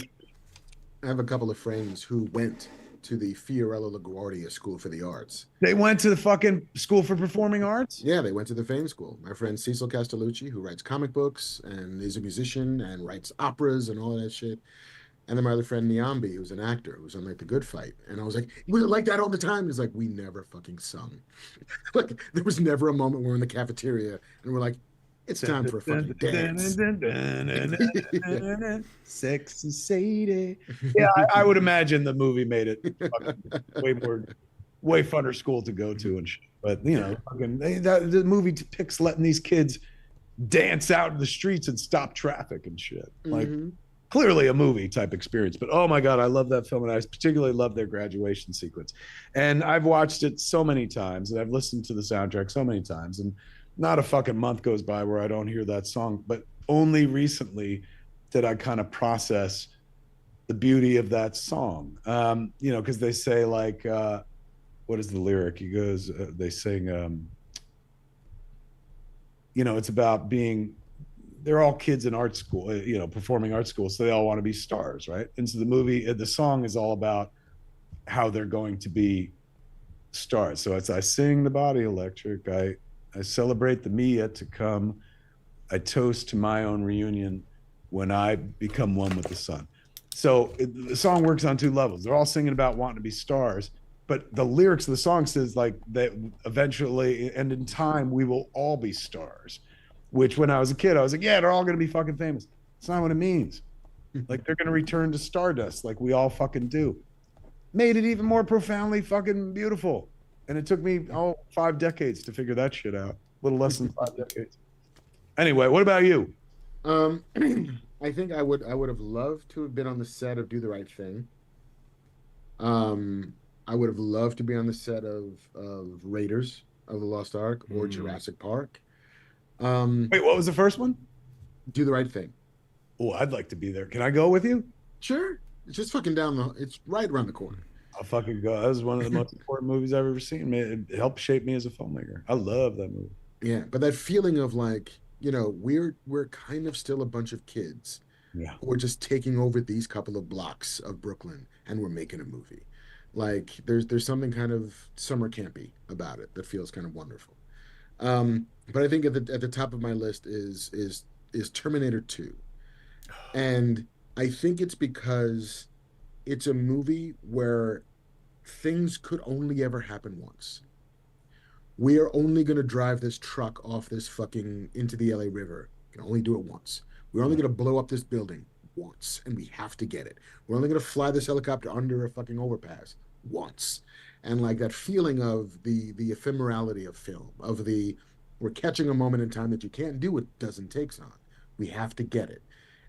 I have a couple of friends who went to the Fiorello LaGuardia School for the Arts. They went to the fucking School for Performing Arts? Yeah, they went to the Fame School. My friend Cecil Castellucci, who writes comic books and is a musician and writes operas and all of that shit. And then my other friend Niambi, who's an actor, who was on like The Good Fight. And I was like, was it like that all the time? He's like, we never fucking sung. Like, there was never a moment where we're in the cafeteria and we're like, it's time for a fucking dance. Sexy Sadie. Yeah, I would imagine the movie made it way funner school to go to and shit. But the movie depicts letting these kids dance out in the streets and stop traffic and shit. Like clearly a movie type experience. But oh my God, I love that film. And I particularly love their graduation sequence. And I've watched it so many times and I've listened to the soundtrack so many times. And not a fucking month goes by where I don't hear that song, but only recently did I kind of process the beauty of that song. Because they say like, what is the lyric? He goes, they sing, it's about they're all kids in art school, performing art school. So they all want to be stars, right? And so the song is all about how they're going to be stars. So it's, I sing the body electric, I celebrate the me yet to come. I toast to my own reunion when I become one with the sun. So the song works on two levels. They're all singing about wanting to be stars, but the lyrics of the song says like that eventually and in time we will all be stars, which when I was a kid, I was like, yeah, they're all going to be fucking famous. That's not what it means. Like they're going to return to stardust like we all fucking do. Made it even more profoundly fucking beautiful. And it took me 5 decades to figure that shit out. A little less than 5 decades. Anyway, what about you? I think I would have loved to have been on the set of Do the Right Thing. I would have loved to be on the set of Raiders of the Lost Ark or Jurassic Park. Wait, what was the first one? Do the Right Thing. Oh, I'd like to be there. Can I go with you? Sure. It's just fucking it's right around the corner. I'll fucking go. That was one of the most important movies I've ever seen. Man, it helped shape me as a filmmaker. I love that movie. Yeah, but that feeling of like, we're kind of still a bunch of kids. Yeah. We're just taking over these couple of blocks of Brooklyn and we're making a movie. Like there's something kind of summer campy about it that feels kind of wonderful. But I think at the top of my list is Terminator 2. And I think it's because it's a movie where things could only ever happen once. We are only going to drive this truck off this fucking into the LA River. We can only do it once. We're only going to blow up this building once, and we have to get it. We're only going to fly this helicopter under a fucking overpass once. And like that feeling of the ephemerality of film, of we're catching a moment in time that you can't do what doesn't takes on. We have to get it.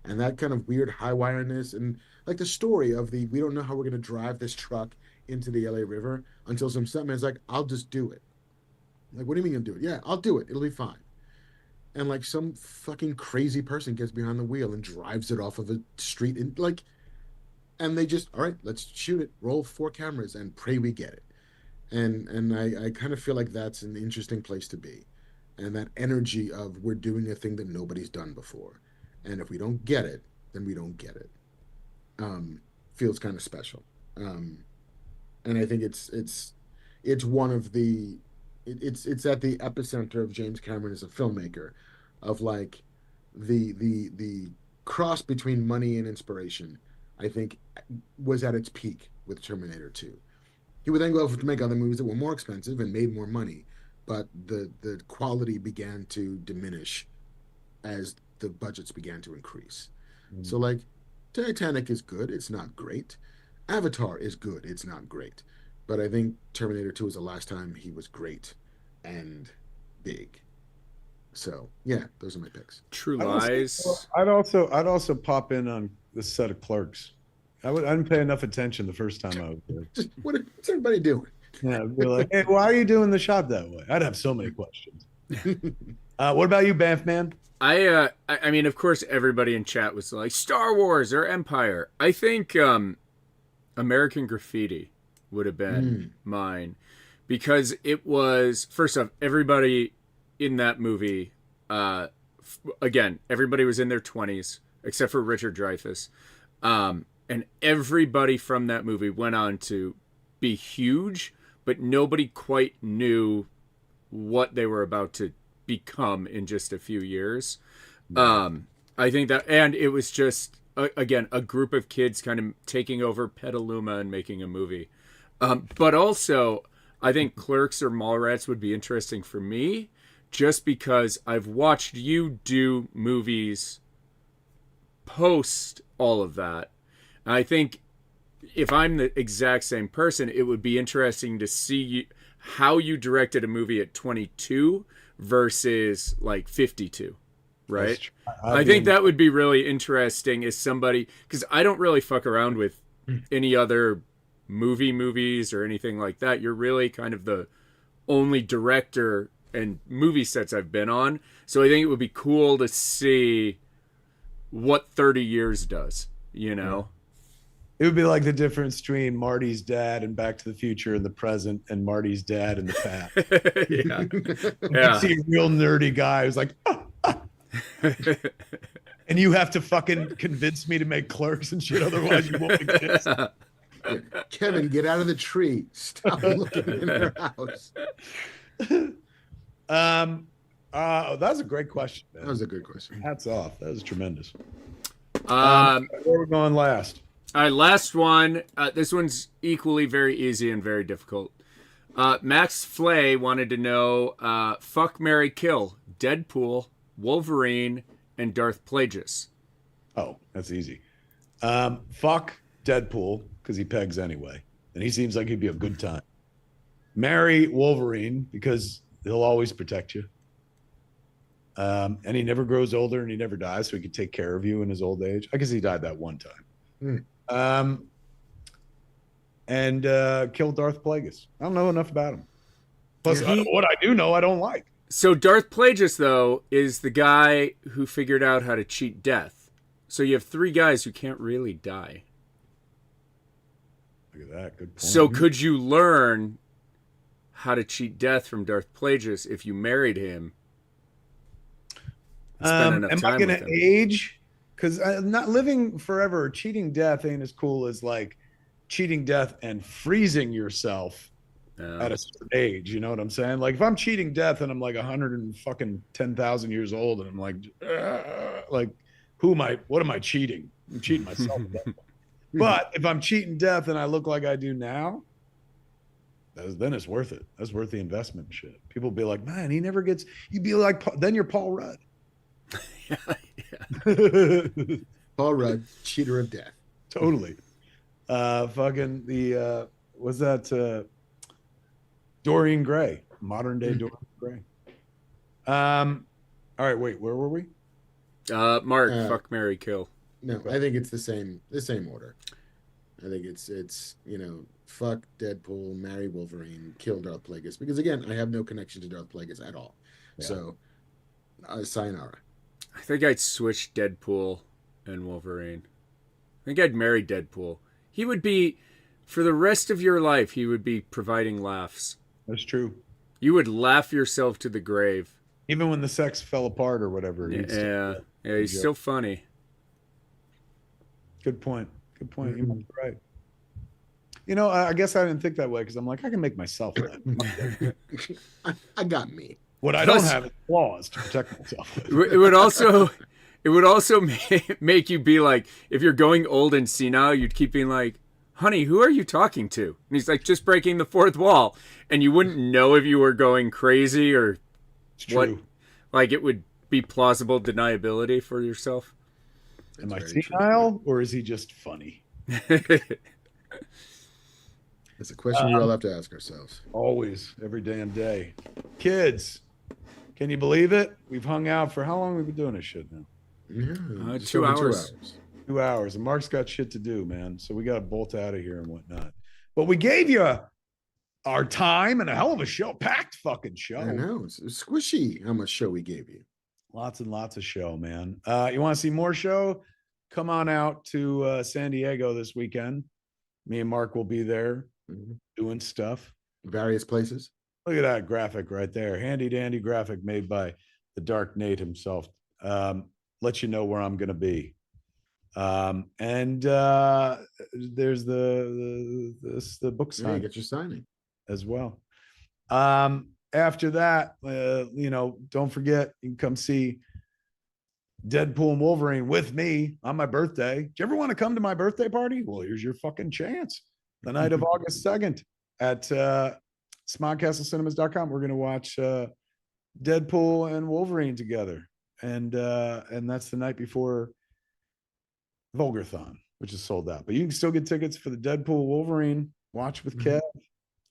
And that kind of weird high wireness and like the story of we don't know how we're going to drive this truck into the LA River until some stuntman's like, I'll just do it. Like, what do you mean you'll do it? Yeah, I'll do it. It'll be fine. And like some fucking crazy person gets behind the wheel and drives it off of a street and they just, all right, let's shoot it, roll 4 cameras and pray we get it. And I kind of feel like that's an interesting place to be. And that energy of we're doing a thing that nobody's done before. And if we don't get it, then we don't get it. Feels kind of special. And I think it's one of it's at the epicenter of James Cameron as a filmmaker, of like the cross between money and inspiration, I think was at its peak with Terminator 2. He would then go to make other movies that were more expensive and made more money, but the quality began to diminish as the budgets began to increase. So like Titanic is good, it's not great. Avatar is good. It's not great. But I think Terminator 2 is the last time he was great and big. So yeah, those are my picks. True Lies. I'd also pop in on this set of Clerks. I didn't pay enough attention the first time I was there. Just what's everybody doing? Yeah, I'd be like, hey, why are you doing the shot that way? I'd have so many questions. What about you, Banff man? I mean, of course, everybody in chat was like Star Wars or Empire. I think American Graffiti would have been mine, because it was, first off, everybody in that movie. Again, everybody was in their 20s except for Richard Dreyfuss, and everybody from that movie went on to be huge, but nobody quite knew what they were about to become in just a few years. I think that, and it was just again a group of kids kind of taking over Petaluma and making a movie. But also, I think Clerks or Mallrats would be interesting for me, just because I've watched you do movies post all of that. And I think if I'm the exact same person, it would be interesting to see how you directed a movie at 22 versus like 52, right? I think that would be really interesting as somebody, because I don't really fuck around with any other movies or anything like that. You're really kind of the only director and movie sets I've been on. So I think it would be cool to see what 30 years does, you know? It would be like the difference between Marty's dad and Back to the Future in the present and Marty's dad in the past. Yeah. You see a real nerdy guy who's like, and you have to fucking convince me to make Clerks and shit, otherwise you won't exist. Kevin, get out of the tree. Stop looking in their house. That's a great question, man. That was a good question. Hats off. That was tremendous. Um, Where we're going last? All right, last one. This one's equally very easy and very difficult. Max Flay wanted to know, fuck, marry, kill, Deadpool, Wolverine, and Darth Plagueis. Oh, that's easy. Fuck Deadpool, because he pegs anyway. And he seems like he'd be a good time. Marry Wolverine, because he'll always protect you. And he never grows older and he never dies, so he could take care of you in his old age. I guess he died that one time. And kill Darth Plagueis. I don't know enough about him. Plus, what I do know, I don't like. So Darth Plagueis, though, is the guy who figured out how to cheat death. So you have three guys who can't really die. Look at that. Good point. So could you learn how to cheat death from Darth Plagueis if you married him? Am I going to age? Because not living forever, cheating death ain't as cool as like cheating death and freezing yourself at a certain age. You know what I'm saying? Like if I'm cheating death and I'm like 110,000 years old and I'm like, what am I cheating? I'm cheating myself. But if I'm cheating death and I look like I do now, then it's worth it. That's worth the investment and shit. People be like, man, he never gets, you'd be like, then you're Paul Rudd. Paul Rudd, cheater of death. Totally. Fucking the was that Dorian Gray, modern day Dorian Gray. All right, wait, where were we? Mark, fuck, marry, kill. No, I think it's the same order. I think it's fuck Deadpool, marry Wolverine, kill Darth Plagueis, because again, I have no connection to Darth Plagueis at all. Yeah. So sayonara. I think I'd switch Deadpool and Wolverine. I think I'd marry Deadpool. He would be, for the rest of your life, he would be providing laughs. That's true. You would laugh yourself to the grave. Even when the sex fell apart or whatever. Yeah, he's still funny. Good point. Good point. You might be right. You know, I guess I didn't think that way because I'm like, I can make myself laugh. I got me. What I don't have is claws to protect myself. It would also make you be like, if you're going old and senile, you'd keep being like, honey, who are you talking to? And he's like, just breaking the fourth wall. And you wouldn't know if you were going crazy or what. Like, it would be plausible deniability for yourself. Am I senile or is he just funny? That's a question we all have to ask ourselves. Always, every damn day. Kids, can you believe it? We've hung out for how long have we been doing this shit now? Yeah, just 2 over hours. 2 hours. 2 hours. And Mark's got shit to do, man. So we got to bolt out of here and whatnot. But we gave you our time and a hell of a show, packed fucking show. I know. It's squishy how much show we gave you. Lots and lots of show, man. You want to see more show? Come on out to San Diego this weekend. Me and Mark will be there doing stuff. Various places. Look at that graphic right there. Handy dandy graphic made by the Dark Nate himself. Let you know where I'm going to be. And there's the book Yeah, sign get your signing as well. After that, don't forget, you can come see Deadpool and Wolverine with me on my birthday. Do you ever want to come to my birthday party? Well, here's your fucking chance. The night of August 2nd at smodcastleCinemas.com. We're going to watch Deadpool and Wolverine together. And that's the night before Vulgarthon, which is sold out. But you can still get tickets for the Deadpool Wolverine watch with Kev.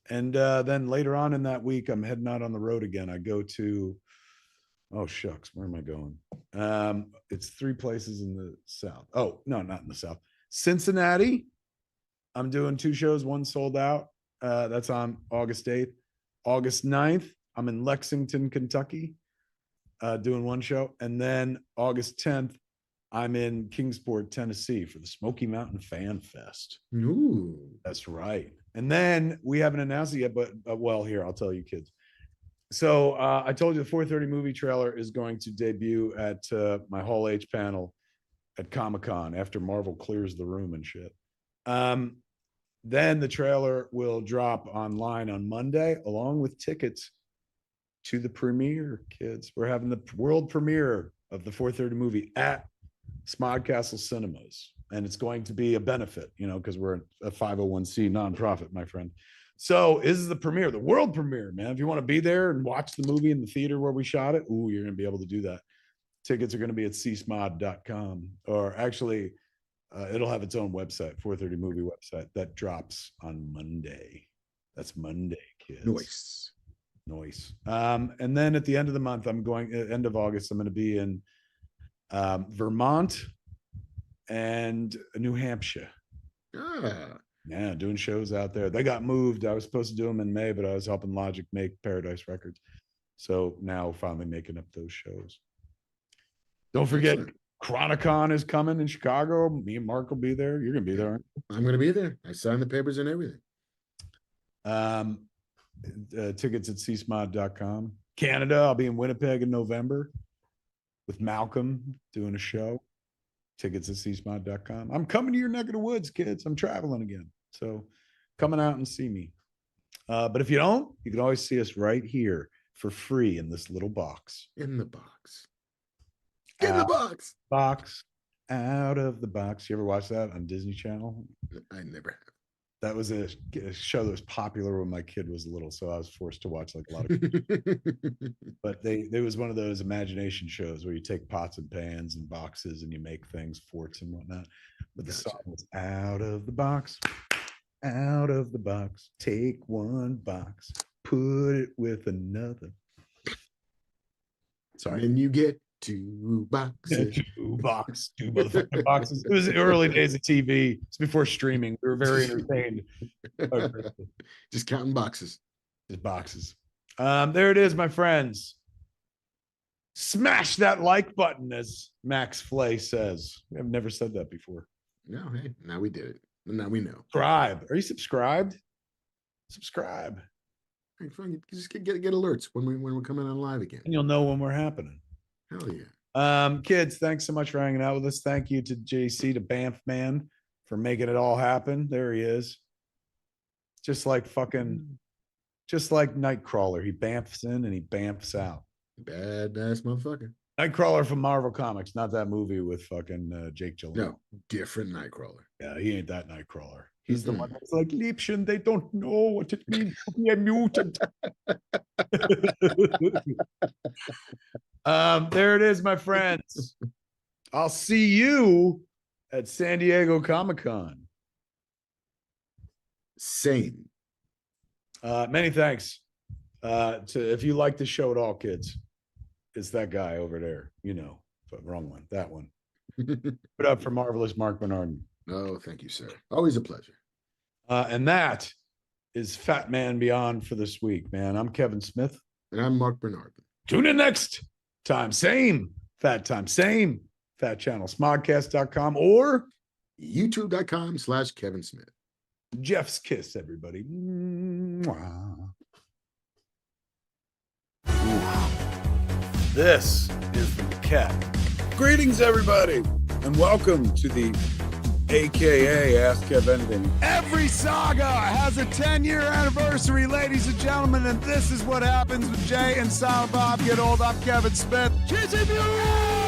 And then later on in that week, I'm heading out on the road again. I go to, oh shucks, where am I going? It's 3 places in the South. Oh, no, not in the South. Cincinnati. I'm doing 2 shows, 1 sold out. That's on August 8th. August 9th, I'm in Lexington, Kentucky, doing 1 show. And then August 10th, I'm in Kingsport, Tennessee for the Smoky Mountain Fan Fest. Ooh. That's right. And then we haven't announced it yet, but well, here, I'll tell you kids. So I told you the 4:30 movie trailer is going to debut at my Hall H panel at Comic-Con after Marvel clears the room and shit. Then the trailer will drop online on Monday, along with tickets to the premiere, kids. We're having the world premiere of the 4:30 movie at Smodcastle Cinemas. And it's going to be a benefit, because we're a 501c nonprofit, my friend. So this is the premiere, the world premiere, man. If you want to be there and watch the movie in the theater where we shot it, you're going to be able to do that. Tickets are going to be at csmod.com, or actually it'll have its own website, 4:30 movie website that drops on Monday. That's Monday, kids. Nice. And then at the end of the month, end of August, I'm going to be in Vermont and New Hampshire. Yeah, doing shows out there. They got moved. I was supposed to do them in May, but I was helping Logic make Paradise Records. So now we're finally making up those shows. Don't forget, Chronicon is coming in Chicago. Me and Mark will be there. You're going to be there, aren't you? I'm going to be there. I signed the papers and everything. Tickets at csmod.com. Canada, I'll be in Winnipeg in November with Malcolm doing a show. Tickets at csmod.com. I'm coming to your neck of the woods, kids. I'm traveling again. So coming out and see me. But if you don't, you can always see us right here for free in this little box. In the box. In the box. Box. Out of the box. You ever watch that on Disney Channel? I never have. That was a show that was popular when my kid was little, so I was forced to watch like a lot of but there was one of those imagination shows where you take pots and pans and boxes and you make things, forks and whatnot. But the song was out of the box, take one box, put it with another. Sorry. And you get 2 boxes. 2 motherfucking boxes. It was the early days of TV. It's before streaming. We were very entertained. Just counting boxes. Just boxes. There it is, my friends. Smash that like button, as Max Flay says. I've never said that before. No, hey, now we did it. Now we know. Subscribe. Are you subscribed? Subscribe. Hey, fine. Just get alerts when we're coming on live again. And you'll know when we're happening. Hell yeah. Kids, thanks so much for hanging out with us. Thank you to JC, to Banff Man, for making it all happen. There he is. Just like Nightcrawler. He bamfs in and he bamfs out. Badass motherfucker. Nightcrawler from Marvel Comics, not that movie with fucking Jake Gyllenhaal. No, different Nightcrawler. Yeah, he ain't that Nightcrawler. He's the one that's like, Liebchen, they don't know what it means to be a mutant. There it is, my friends. I'll see you at San Diego Comic-Con. same. Many thanks. If you like the show at all, kids, it's that guy over there. You know, but wrong one. That one. Put up for marvelous Marc Bernardin. Oh, thank you, sir. Always a pleasure. And that is Fat Man Beyond for this week, man. I'm Kevin Smith. And I'm Marc Bernardin. Tune in next time. Same fat time, same fat channel, smodcast.com or youtube.com/Kevin Smith. Jeff's Kiss, everybody. Mwah. This is from Cat. Greetings, everybody, and welcome to the AKA Ask Kev Anything. Every saga has a 10-year anniversary, ladies and gentlemen, and this is what happens when Jay and Silent Bob get old. I'm Kevin Smith. Kissing you!